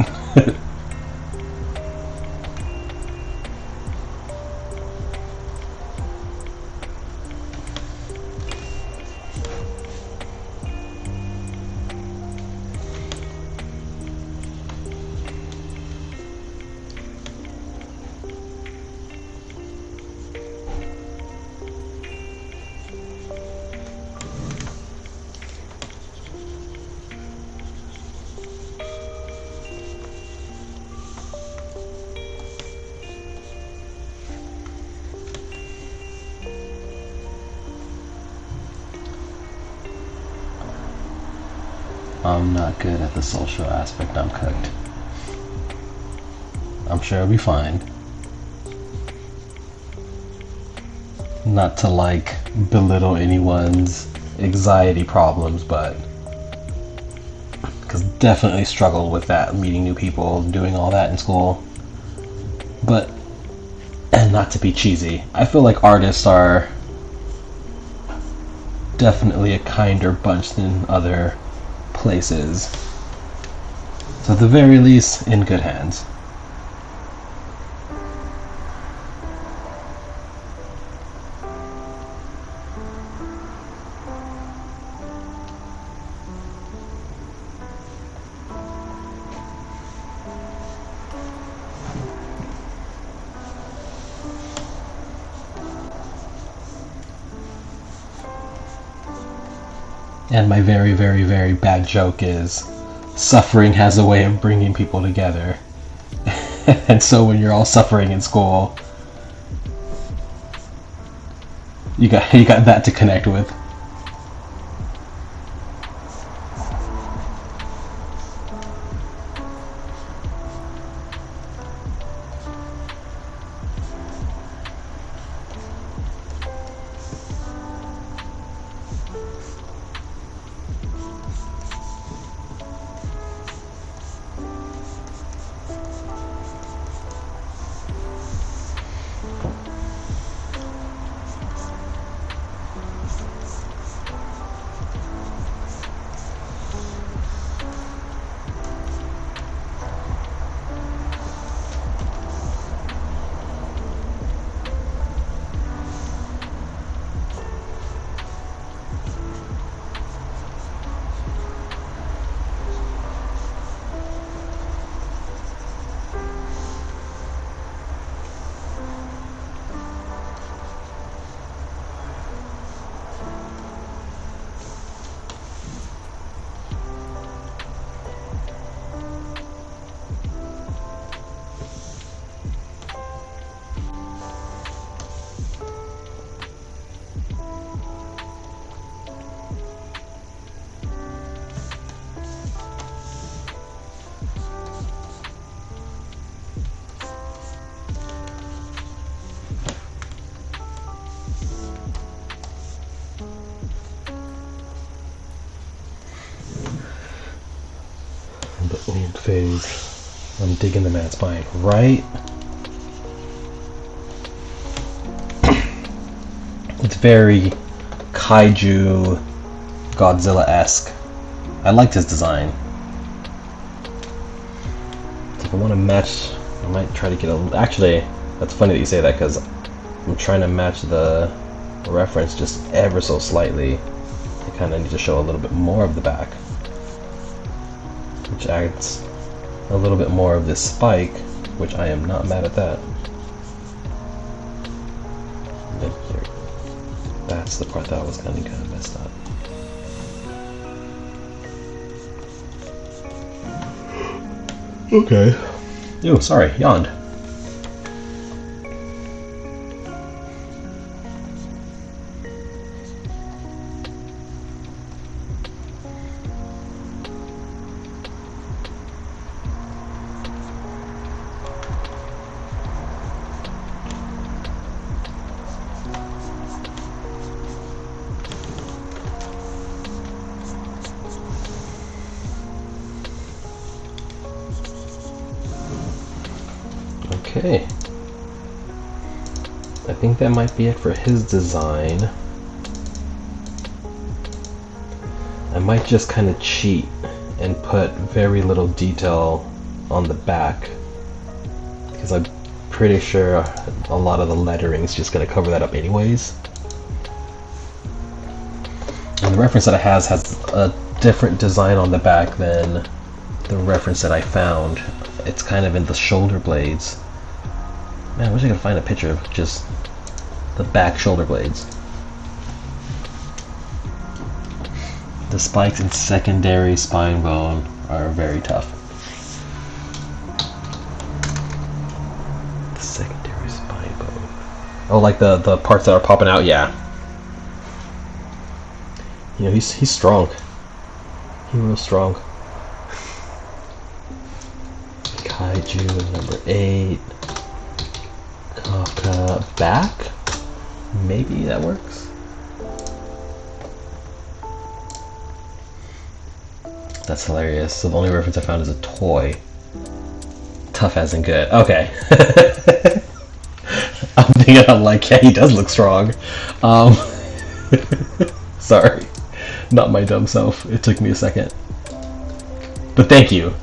I'm not good at the social aspect. I'm cooked. I'm sure it'll be fine. Not to like belittle anyone's anxiety problems, but because definitely struggled with that, meeting new people, doing all that in school. But, and not to be cheesy, I feel like artists are definitely a kinder bunch than other places. So at the very least, in good hands. And my very, very, very bad joke is suffering has a way of bringing people together. And so when you're all suffering in school, you got that to connect with. The old phase. I'm digging the mat spine, right? It's very kaiju Godzilla-esque. I liked his design. if I want to match, I might try to get a... Actually, that's funny that you say that, because I'm trying to match the reference just ever so slightly. I kind of need to show a little bit more of the back, which adds a little bit more of this spike, which I am not mad at that. And then here, that's the part that was kind of messed up. Okay. Oh, sorry, yawned. Okay, I think that might be it for his design. I might just kind of cheat and put very little detail on the back, because I'm pretty sure a lot of the lettering is just going to cover that up anyways. And the reference that it has a different design on the back than the reference that I found. It's kind of in the shoulder blades. Man, I wish I could find a picture of just the back shoulder blades. The spikes in secondary spine bone are very tough. The secondary spine bone. Oh, like the parts that are popping out? Yeah. You know, he's strong. He's real strong. Kaiju number 8. Back? Maybe that works. That's hilarious. So the only reference I found is a toy. Tough as in good. Okay. I'm thinking I'm like, yeah, he does look strong. Sorry. Not my dumb self. It took me a second. But thank you.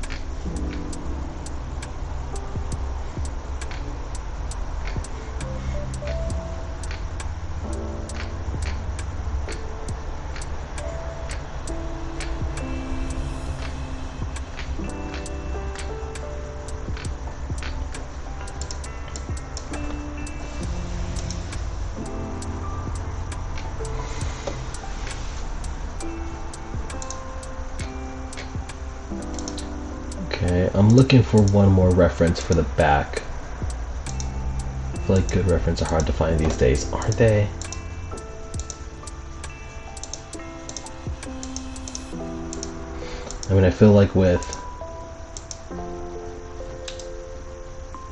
Okay, I'm looking for one more reference for the back. I feel like good references are hard to find these days, aren't they? I mean, I feel like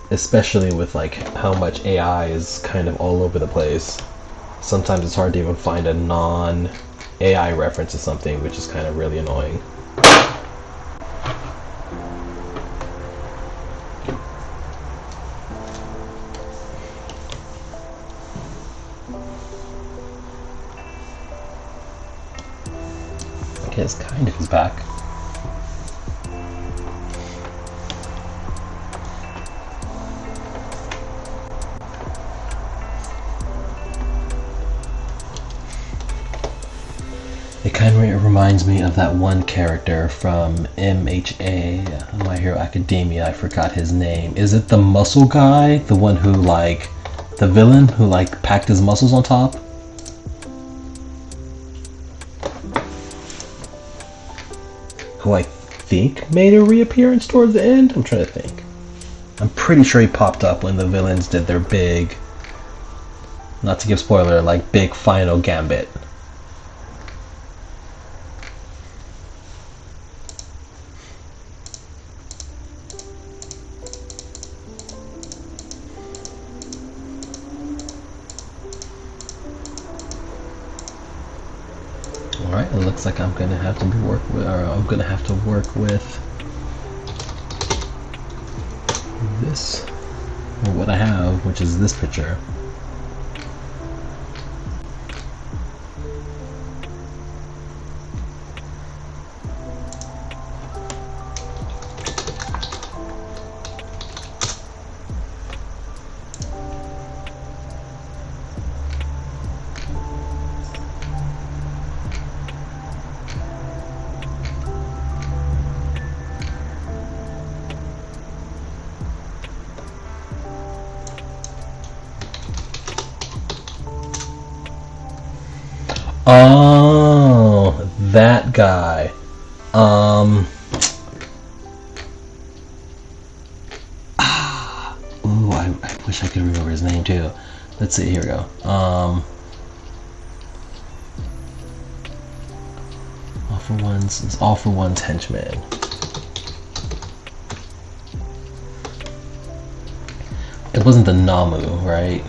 especially with like how much AI is kind of all over the place, sometimes it's hard to even find a non-AI reference to something, which is kind of really annoying. Okay, it's kind of his back. It kind of reminds me of that one character from MHA, My Hero Academia. I forgot his name. Is it the muscle guy? The one who, like, the villain who, like, packed his muscles on top? Who I think made a reappearance towards the end? I'm trying to think. I'm pretty sure he popped up when the villains did their big, not to give spoiler, like, big final gambit. Alright, it looks like I'm gonna have to work with this, or what I have, which is this picture. Oh, that guy. Ooh, I wish I could remember his name too. Let's see, here we go. All for One's henchman. It wasn't the Namu, right?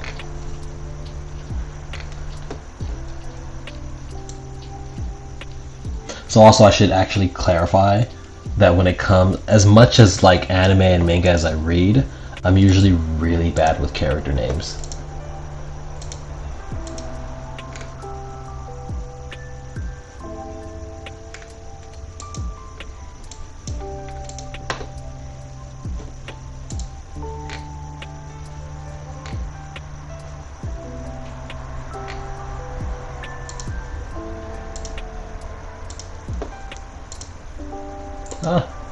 So also I should actually clarify that when it comes, as much as like anime and manga as I read, I'm usually really bad with character names.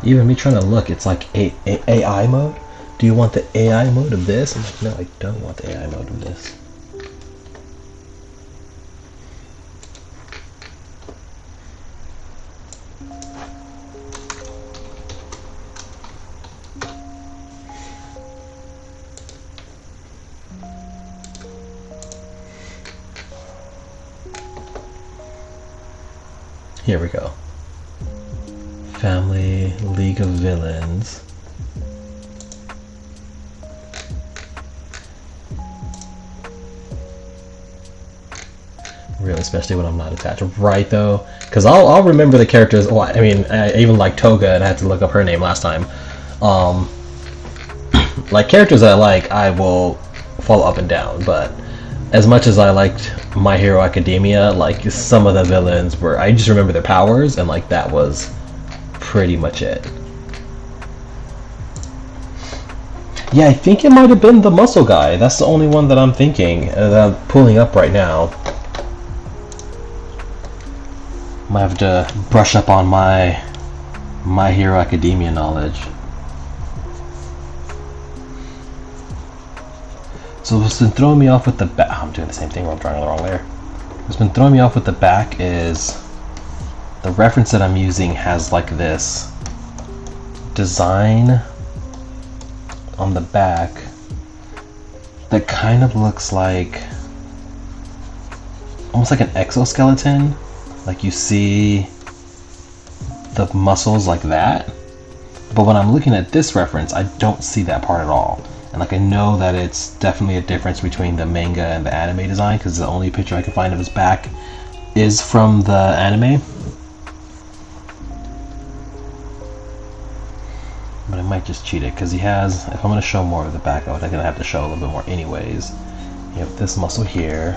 Even me trying to look, it's like AI mode. Do you want the AI mode of this? I'm like, no, I don't want the AI mode of this. Here we go. Family League of Villains. Really, especially when I'm not attached. Right though, because I'll remember the characters. Well, I mean, I even like Toga, and I had to look up her name last time. Like characters I like, I will follow up and down. But as much as I liked My Hero Academia, like some of the villains were, I just remember their powers, and like that was pretty much it. Yeah, I think it might have been the muscle guy. That's the only one that I'm thinking, that I'm pulling up right now. Might have to brush up on my Hero Academia knowledge. So what's been throwing me off with the back, I'm doing the same thing where I'm drawing the wrong layer. What's been throwing me off with the back is the reference that I'm using has like this design on the back that kind of looks like almost like an exoskeleton. Like you see the muscles like that, but when I'm looking at this reference, I don't see that part at all. And like I know that it's definitely a difference between the manga and the anime design, because the only picture I can find of his back is from the anime. But I might just cheat it, because he has, if I'm going to show more of the back of it, I'm going to have to show a little bit more anyways. You have this muscle here.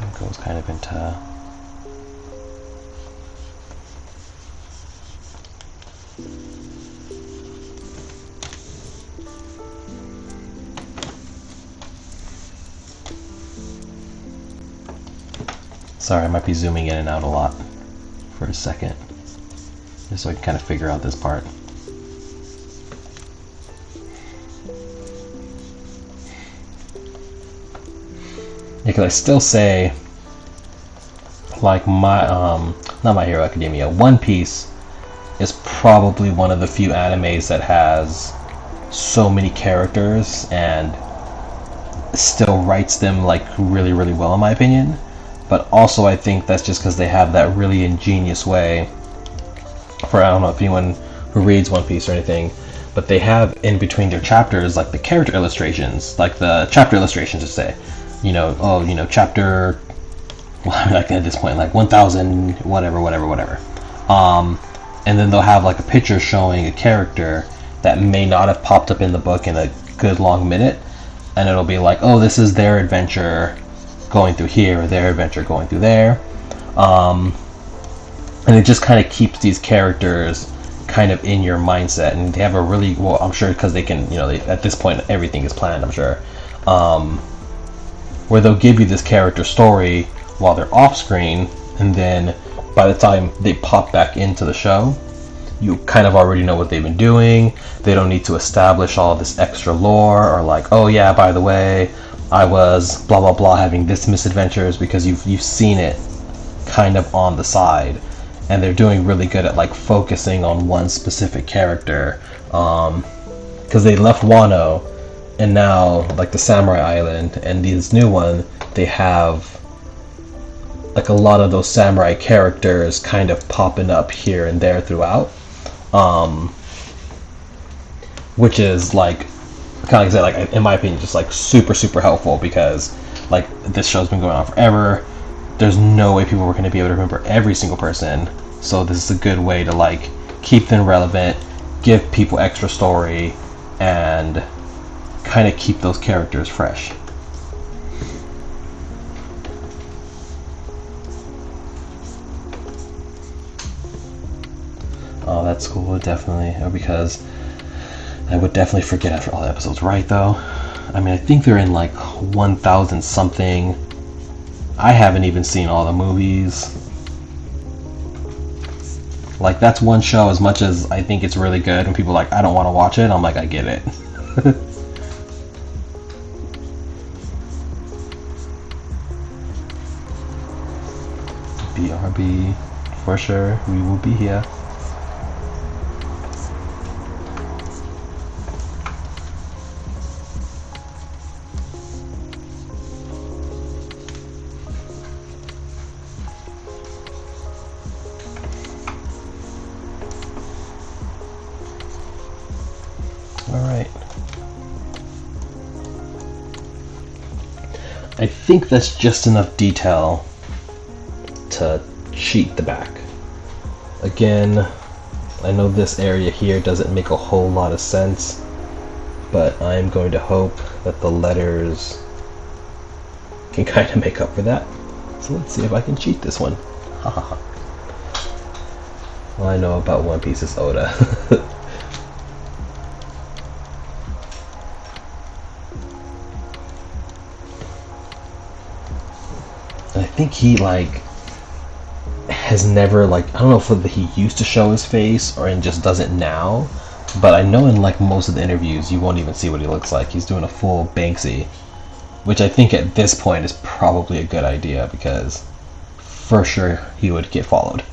It goes kind of into... Sorry, I might be zooming in and out a lot for a second, just so I can kind of figure out this part. Yeah, because I still say, like not My Hero Academia, One Piece is probably one of the few animes that has so many characters and still writes them like really, really well in my opinion. But also I think that's just because they have that really ingenious way for, I don't know if anyone who reads One Piece or anything, but they have in between their chapters like the character illustrations, like the chapter illustrations to say, you know, oh, you know, chapter, well, like at this point, like 1000, whatever. And then they'll have like a picture showing a character that may not have popped up in the book in a good long minute, and it'll be like, oh, this is their adventure going through here, or their adventure going through there. And it just kind of keeps these characters kind of in your mindset, and they have a really, well, I'm sure because they can, you know, at this point everything is planned, I'm sure, where they'll give you this character story while they're off screen, and then by the time they pop back into the show, you kind of already know what they've been doing. They don't need to establish all this extra lore, or like, oh yeah, by the way, I was blah blah blah having this misadventures, because you've seen it kind of on the side, and they're doing really good at like focusing on one specific character, because they left Wano, and now like the Samurai Island and this new one, they have like a lot of those samurai characters kind of popping up here and there throughout, which is like kind of like I said, like in my opinion, just like super helpful, because like this show's been going on forever. There's no way people were going to be able to remember every single person, so this is a good way to like keep them relevant, give people extra story, and kind of keep those characters fresh. Oh, that's cool, definitely, because I would definitely forget after all the episodes, right, though? I mean, I think they're in like 1,000 something. I haven't even seen all the movies. Like, that's one show, as much as I think it's really good, and people are like, I don't want to watch it, I'm like, I get it. BRB, for sure, we will be here. Alright. I think that's just enough detail to cheat the back. Again, I know this area here doesn't make a whole lot of sense, but I'm going to hope that the letters can kind of make up for that. So let's see if I can cheat this one. Haha. All I know about One Piece is Oda. I think he like has never, like, I don't know if he used to show his face or just does it now, but I know in like most of the interviews you won't even see what he looks like. He's doing a full Banksy, which I think at this point is probably a good idea, because for sure he would get followed.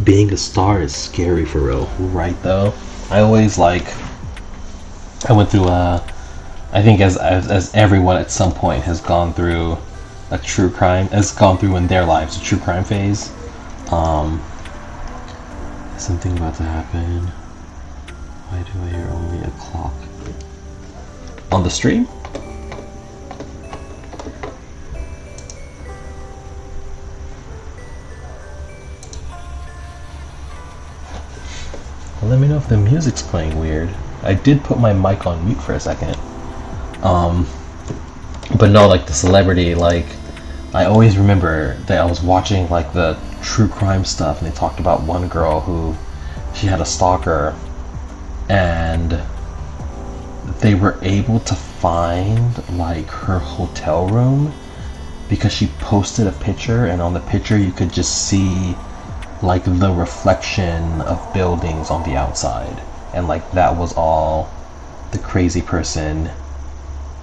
Being a star is scary for real, right though? I always like, I went through I think as everyone at some point has gone through a true crime, has gone through in their lives a true crime phase. Something about to happen. Why do I hear only a clock on the stream? Let me know if the music's playing weird. I did put my mic on mute for a second. But no, like the celebrity, like I always remember that I was watching like the true crime stuff, and they talked about one girl who, she had a stalker, and they were able to find like her hotel room because she posted a picture, and on the picture you could just see like the reflection of buildings on the outside, and like that was all the crazy person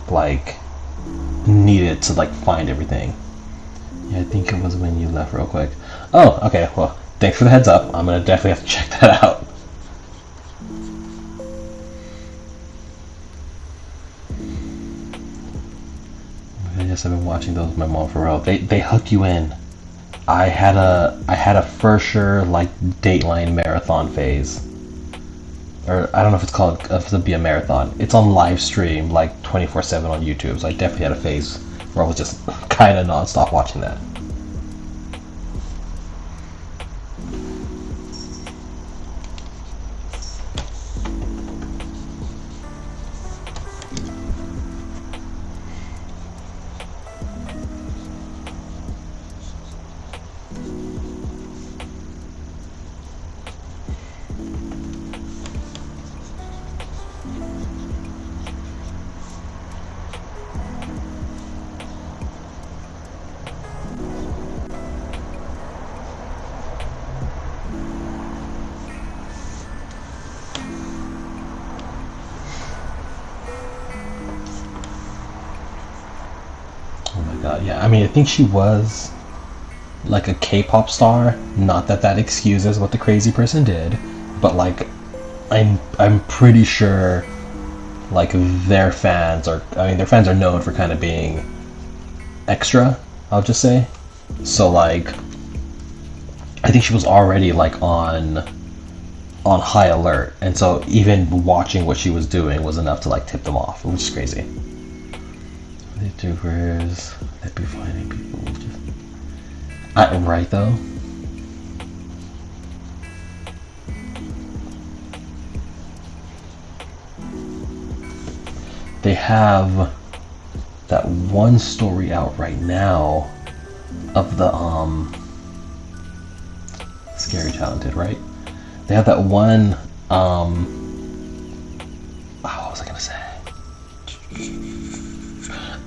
like needed to like find everything. Yeah, I think it was when you left real quick. Oh, okay, well, thanks for the heads up. I'm gonna definitely have to check that out. I guess I've been watching those with my mom for real. They hook you in. I had a for sure like Dateline marathon phase. Or I don't know if it's called, if it's gonna be a marathon. It's on live stream like 24/7 on YouTube. So I definitely had a phase where I was just kind of non-stop watching that. Yeah, I mean, I think she was like a K-pop star. Not that that excuses what the crazy person did, but like, I'm pretty sure, like their fans are. I mean, their fans are known for kind of being extra. I'll just say. So like, I think she was already like on high alert, and so even watching what she was doing was enough to like tip them off, which is crazy. YouTubers that be finding people just right though. They have that one story out right now of the Scary Talented, right? They have that one what was I gonna say?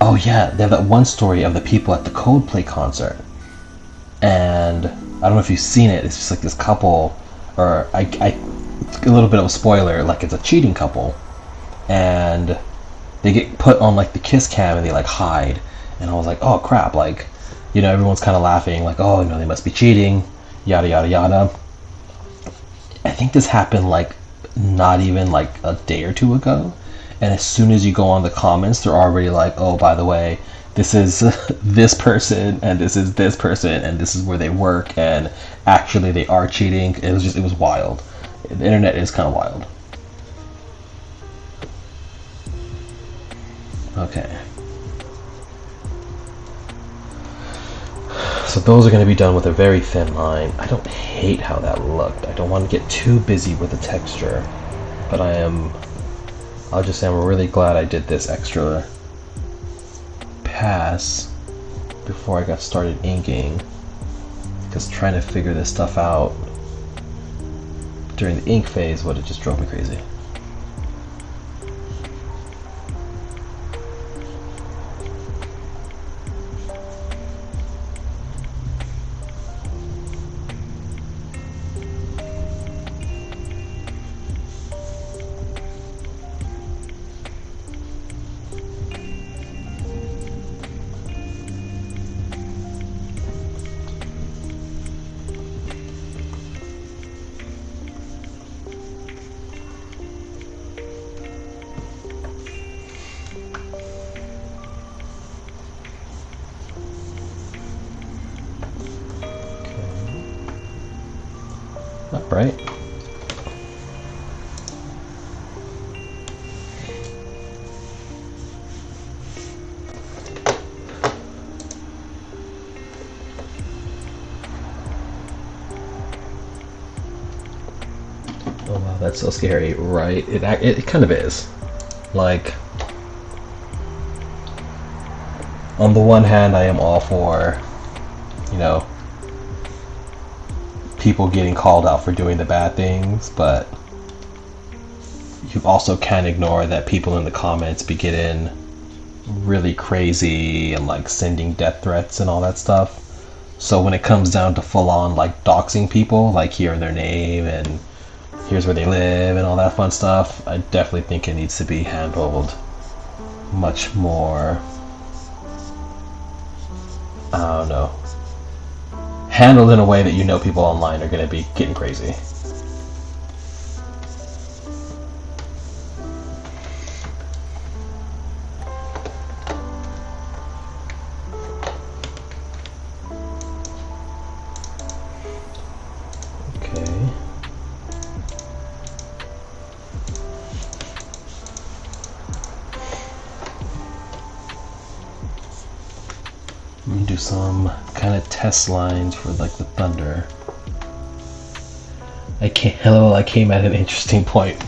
Oh yeah, they have that one story of the people at the Coldplay concert, and I don't know if you've seen it. It's just like this couple, or a little bit of a spoiler, like it's a cheating couple, and they get put on like the kiss cam and they like hide, and I was like, oh crap, like, you know, everyone's kind of laughing, like, oh, you know, they must be cheating, yada yada yada. I think this happened like not even like a day or two ago. And as soon as you go on the comments, they're already like, oh, by the way, this is this person, and this is this person, and this is where they work, and actually they are cheating. It was wild. The internet is kind of wild. Okay. So those are going to be done with a very thin line. I don't hate how that looked. I don't want to get too busy with the texture, but I'll just say I'm really glad I did this extra pass before I got started inking, because trying to figure this stuff out during the ink phase would have just drove me crazy. Right? Oh wow, that's so scary, right? It kind of is. Like, on the one hand, I am all for, you know, people getting called out for doing the bad things, but you also can't ignore that people in the comments be getting really crazy and like sending death threats and all that stuff. So when it comes down to full on like doxing people, like hearing their name and here's where they live and all that fun stuff. I definitely think it needs to be handled much more, I don't know, handled in a way that you know people online are going to be getting crazy. I'm gonna do some kind of test lines for like the thunder. I came at an interesting point.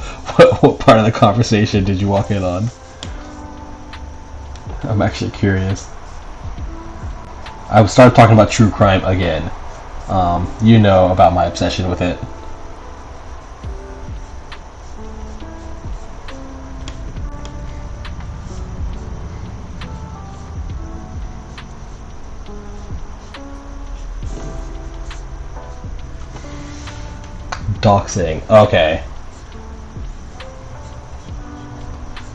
What part of the conversation did you walk in on? I'm actually curious. I started talking about true crime again. You know about my obsession with it. Doxing. Okay.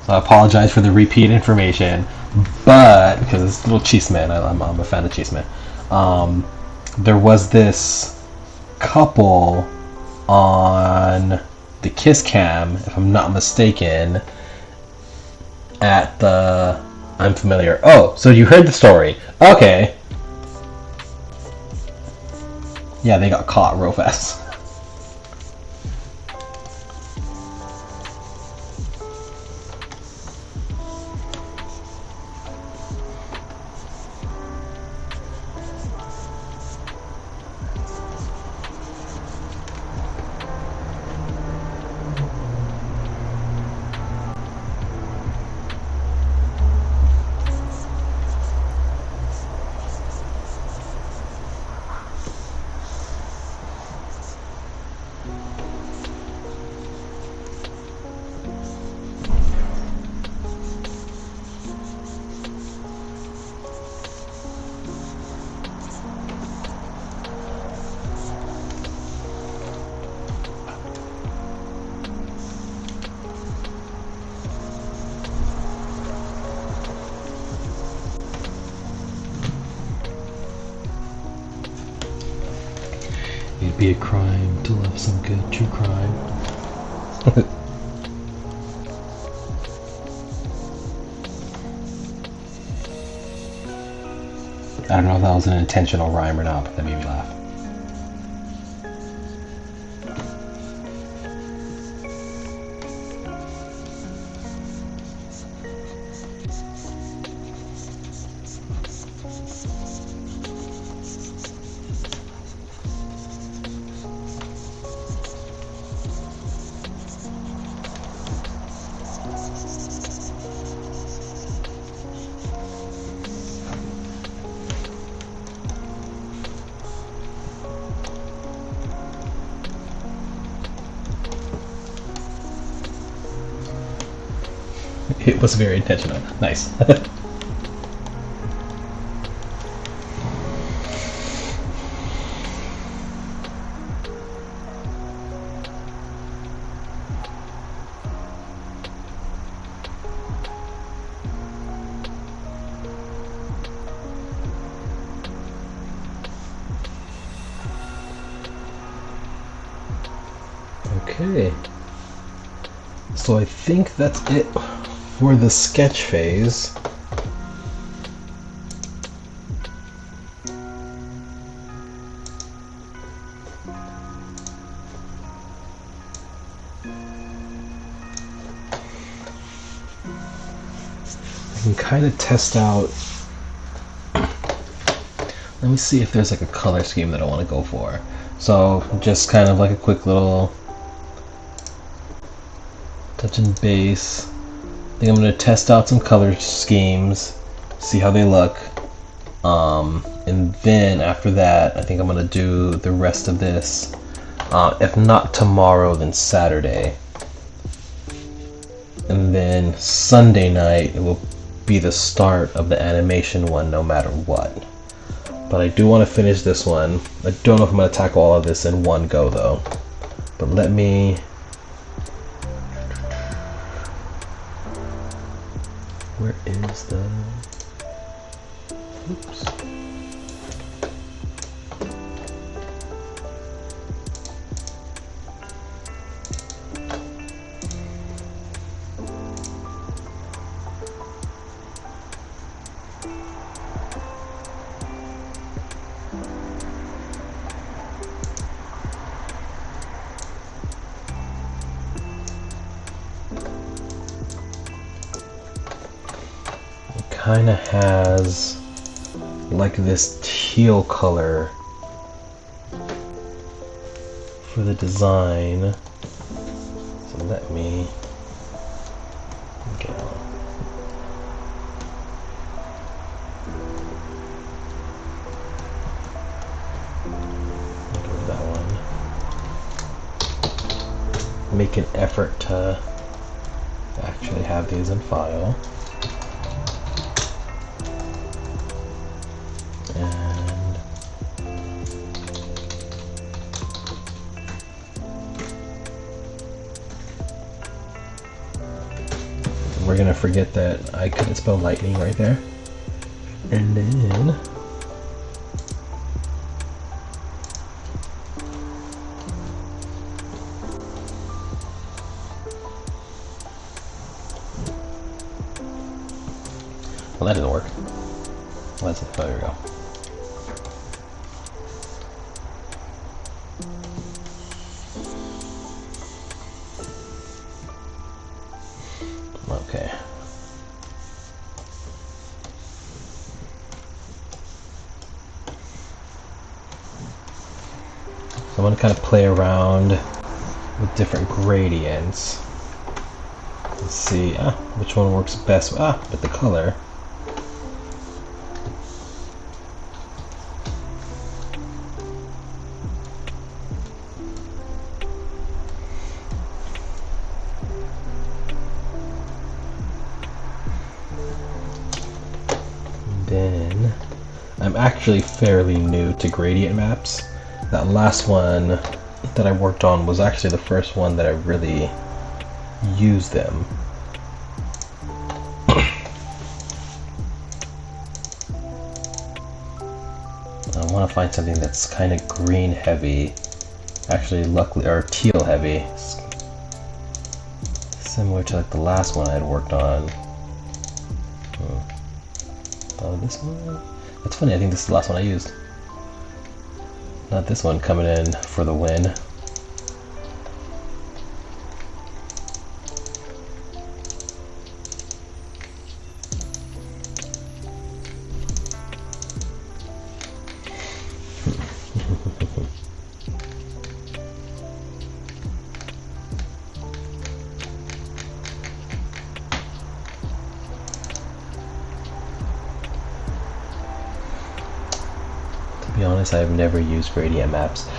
So I apologize for the repeat information, but because it's a little cheeseman, I'm a fan of cheeseman. There was this couple on the Kiss Cam, if I'm not mistaken, at the I'm familiar. Oh, so you heard the story. Okay. Yeah, they got caught real fast. It'd be a crime to love some good true crime. I don't know if that was an intentional rhyme or not, but that made me laugh. It was very intentional. Nice. Okay. So I think that's it for the sketch phase. I can kind of test out. Let me see if there's like a color scheme that I want to go for. So just kind of like a quick little touch and base. I think I'm going to test out some color schemes, see how they look, and then after that I think I'm going to do the rest of this, if not tomorrow then Saturday, and then Sunday night it will be the start of the animation one no matter what. But I do want to finish this one. I don't know if I'm going to tackle all of this in one go though, but let me kind of has like this teal color for the design. So let me get on. Go to that one. Make an effort to actually have these in file. And we're gonna forget that I couldn't spell lightning right there. And then well, that didn't work. Let's, oh, there we go. Okay. So I'm going to kind of play around with different gradients. Let's see which one works best with the color. Then I'm actually fairly new to gradient maps. That last one that I worked on was actually the first one that I really used them. I want to find something that's kind of green heavy, actually luckily, or teal heavy, similar to like the last one I had worked on. Oh, this one? That's funny, I think this is the last one I used. Not this one coming in for the win. To be honest, I've never used gradient maps.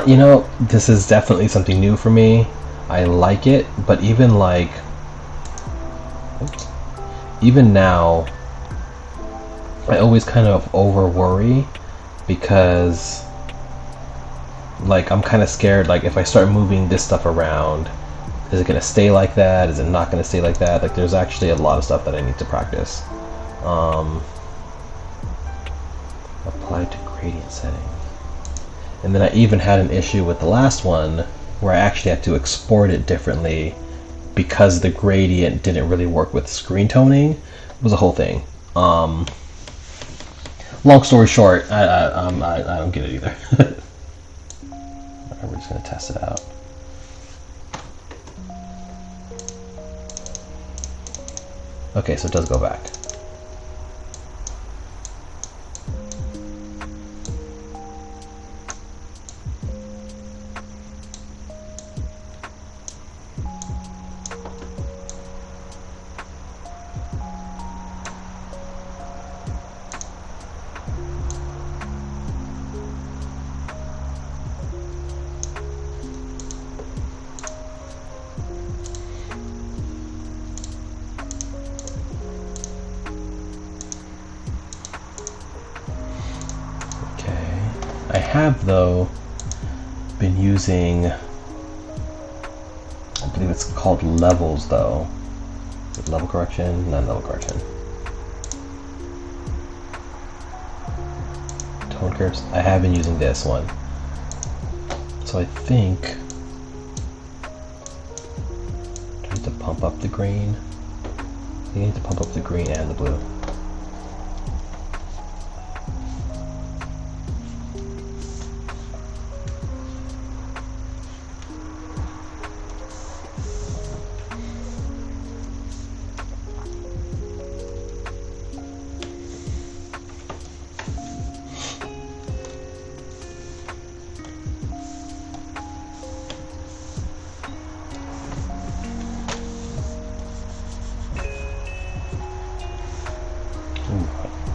You know, this is definitely something new for me. I like it, but even like, even now, I always kind of over worry because like I'm kind of scared, like if I start moving this stuff around, is it gonna stay like that? Is it not gonna stay like that? Like there's actually a lot of stuff that I need to practice. Apply to gradient setting. And then I even had an issue with the last one where I actually had to export it differently because the gradient didn't really work with screen toning. It was a whole thing. Long story short, I don't get it either. Alright, we're just gonna test it out. Okay, so it does go back. I have, though, been using, I believe it's called levels, though. Is it level correction? Not level correction. Tone curves. I have been using this one. So I think, do I need to pump up the green? I think I need to pump up the green and the blue.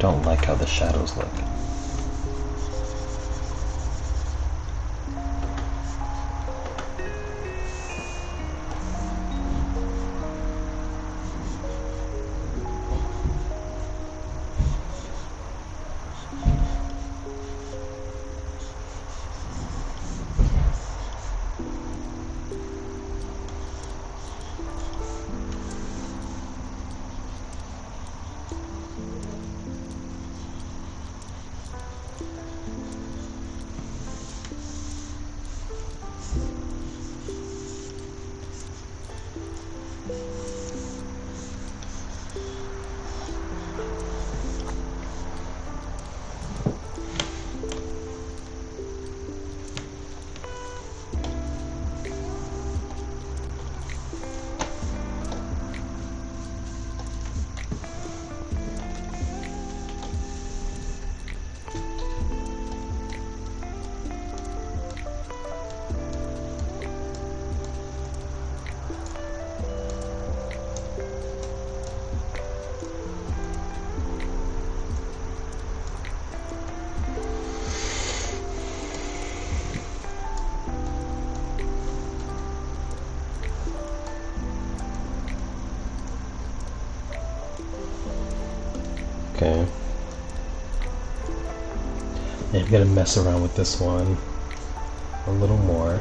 don't like how the shadows look. Okay. And I'm gonna mess around with this one a little more.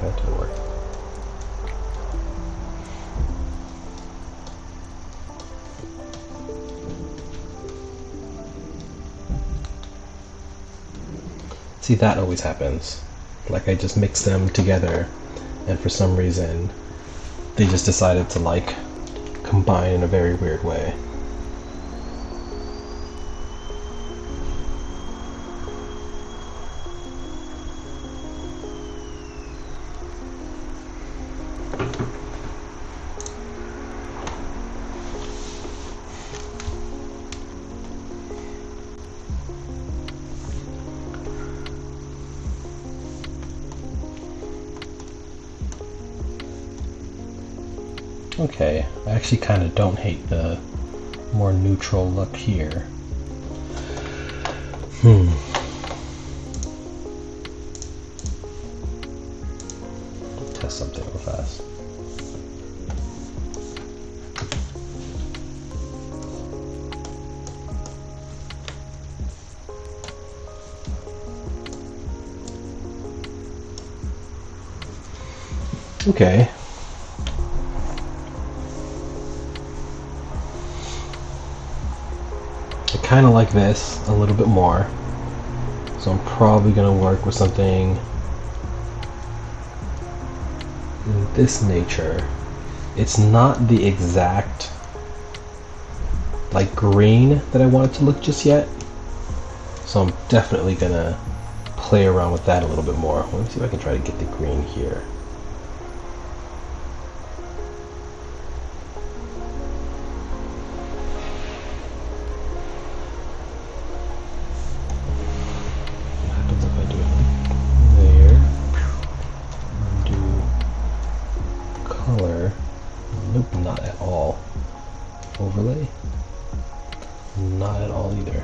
That didn't work. See, that always happens. Like, I just mix them together, and for some reason, they just decided to, like, combine in a very weird way. Okay, I actually kind of don't hate the more neutral look here. Test something real fast. Okay. I kind of like this a little bit more, so I'm probably going to work with something in this nature. It's not the exact like green that I want it to look just yet, so I'm definitely going to play around with that a little bit more. Let me see if I can try to get the green here. Nope, not at all. Overlay? Not at all either.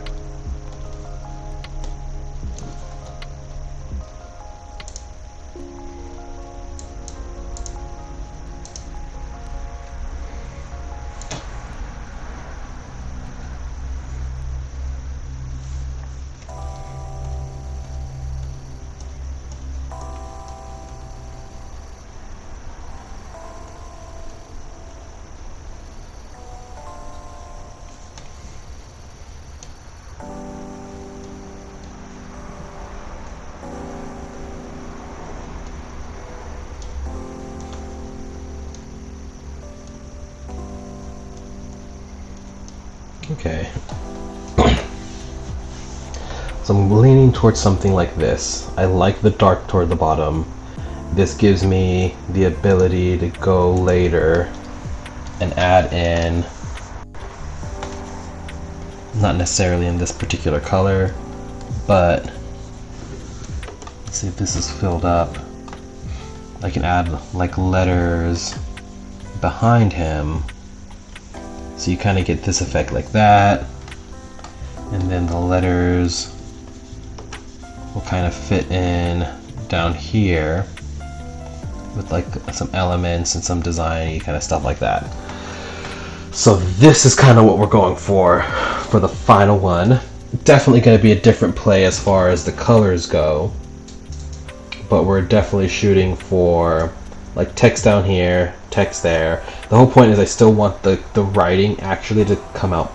Okay. So I'm leaning towards something like this. I like the dark toward the bottom. This gives me the ability to go later and add in, not necessarily in this particular color, but let's see if this is filled up. I can add like letters behind him, so you kind of get this effect like that, and then the letters will kind of fit in down here with like some elements and some designy kind of stuff like that. So this is kind of what we're going for the final one. Definitely going to be a different play as far as the colors go, but we're definitely shooting for like text down here, text there. The whole point is I still want the writing actually to come out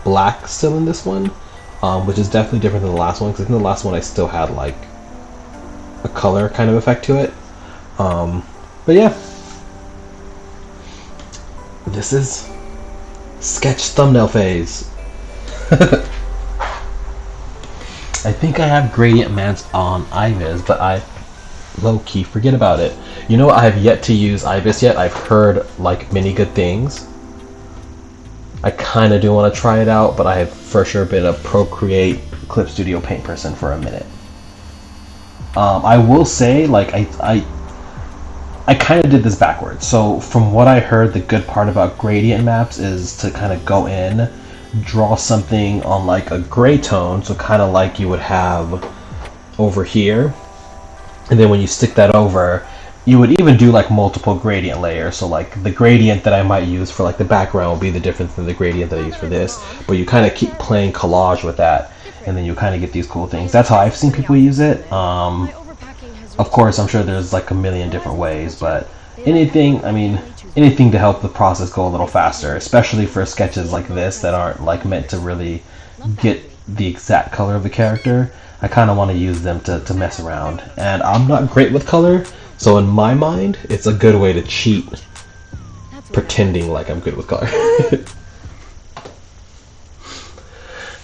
black still in this one, which is definitely different than the last one, because in the last one I still had like a color kind of effect to it. But yeah, this is sketch thumbnail phase. I think I have gradient maps on IVIS, but I low-key forget about it. You know, I have yet to use IVIS yet. I've heard like many good things. I kind of do want to try it out, but I have for sure been a Procreate Clip Studio Paint person for a minute. I will say, like, I kind of did this backwards. So from what I heard, the good part about gradient maps is to kind of go in, draw something on like a gray tone, so kind of like you would have over here, and then when you stick that over, you would even do like multiple gradient layers. So like the gradient that I might use for like the background will be the difference than the gradient that I use for this, but you kind of keep playing collage with that, and then you kind of get these cool things. That's how I've seen people use it. Of course, I'm sure there's like a million different ways, but anything to help the process go a little faster, especially for sketches like this that aren't like meant to really get the exact color of the character. I kind of want to use them to mess around, and I'm not great with color, so in my mind it's a good way to cheat pretending like I'm good with color.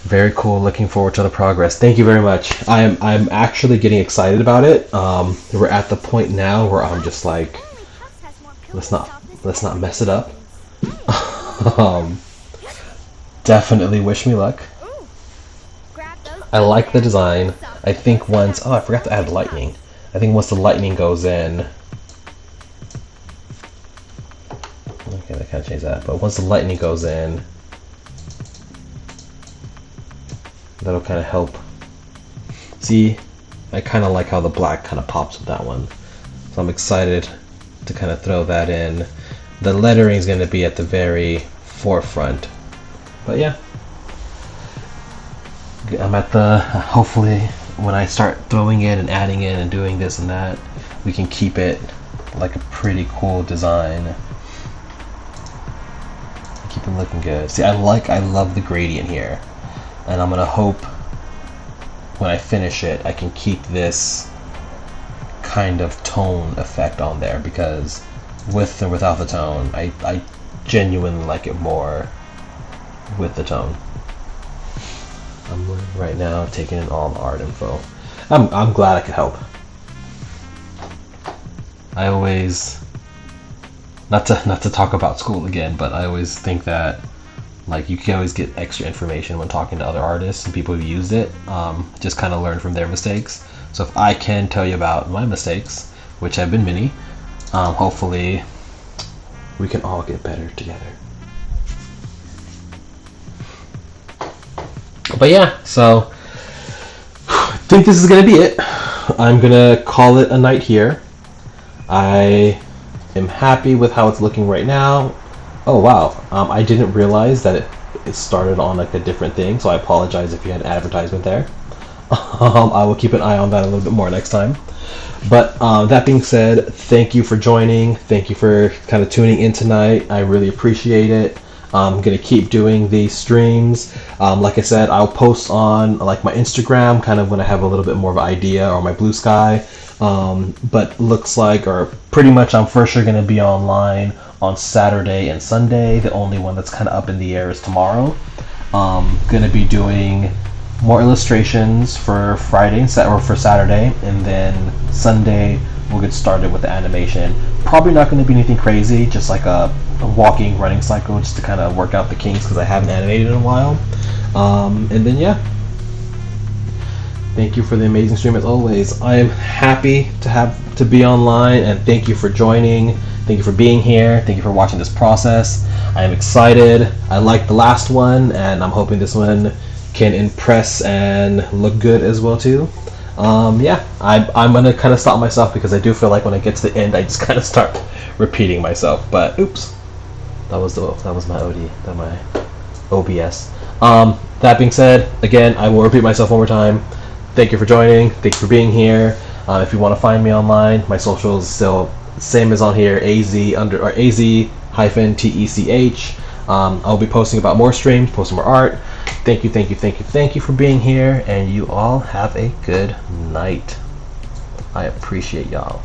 Very cool. Looking forward to the progress. Thank you very much. I'm actually getting excited about it. We're at the point now where I'm just like, let's not mess it up. Definitely wish me luck. I like the design. I think once, I forgot to add lightning. I think once the lightning goes in, okay, I can't change that, but once the lightning goes in, that'll kind of help. See, I kind of like how the black kind of pops with that one. So I'm excited to kind of throw that in. The lettering is going to be at the very forefront. But yeah, I'm at the, hopefully when I start throwing in and adding in and doing this and that, we can keep it like a pretty cool design. Keep it looking good. See, I love the gradient here. And I'm gonna hope when I finish it, I can keep this kind of tone effect on there, because with or without the tone, I genuinely like it more with the tone. I'm right now taking in all the art info. I'm glad I could help. I always, not to talk about school again, but I always think that like you can always get extra information when talking to other artists and people who used it. Just kind of learn from their mistakes. So if I can tell you about my mistakes, which have been many, hopefully we can all get better together. But yeah, so I think this is gonna be it. I'm gonna call it a night here. I am happy with how it's looking right now. Oh wow, I didn't realize that it started on like a different thing, so I apologize if you had an advertisement there. I will keep an eye on that a little bit more next time. But that being said, thank you for joining. Thank you for kind of tuning in tonight. I really appreciate it. I'm gonna keep doing these streams. Like I said, I'll post on like my Instagram kind of when I have a little bit more of an idea, or my Blue Sky. But looks like, or pretty much, I'm for sure gonna be online on Saturday and Sunday. The only one that's kind of up in the air is tomorrow. Gonna be doing more illustrations for Friday or for Saturday, and then Sunday we'll get started with the animation. Probably not going to be anything crazy, just like a walking, running cycle, just to kind of work out the kinks because I haven't animated in a while. And then yeah, thank you for the amazing stream as always. I am happy to be online, and thank you for joining. Thank you for being here. Thank you for watching this process. I am excited. I liked the last one, and I'm hoping this one can impress and look good as well too. Yeah, I'm gonna kind of stop myself because I do feel like when I get to the end, I just kind of start repeating myself. But oops, that was my OBS. That being said, again, I will repeat myself one more time. Thank you for joining. Thank you for being here. If you want to find me online, my socials still same as on here. AZ-TECH. I'll be posting about more streams, posting more art. Thank you for being here, and you all have a good night. I appreciate y'all.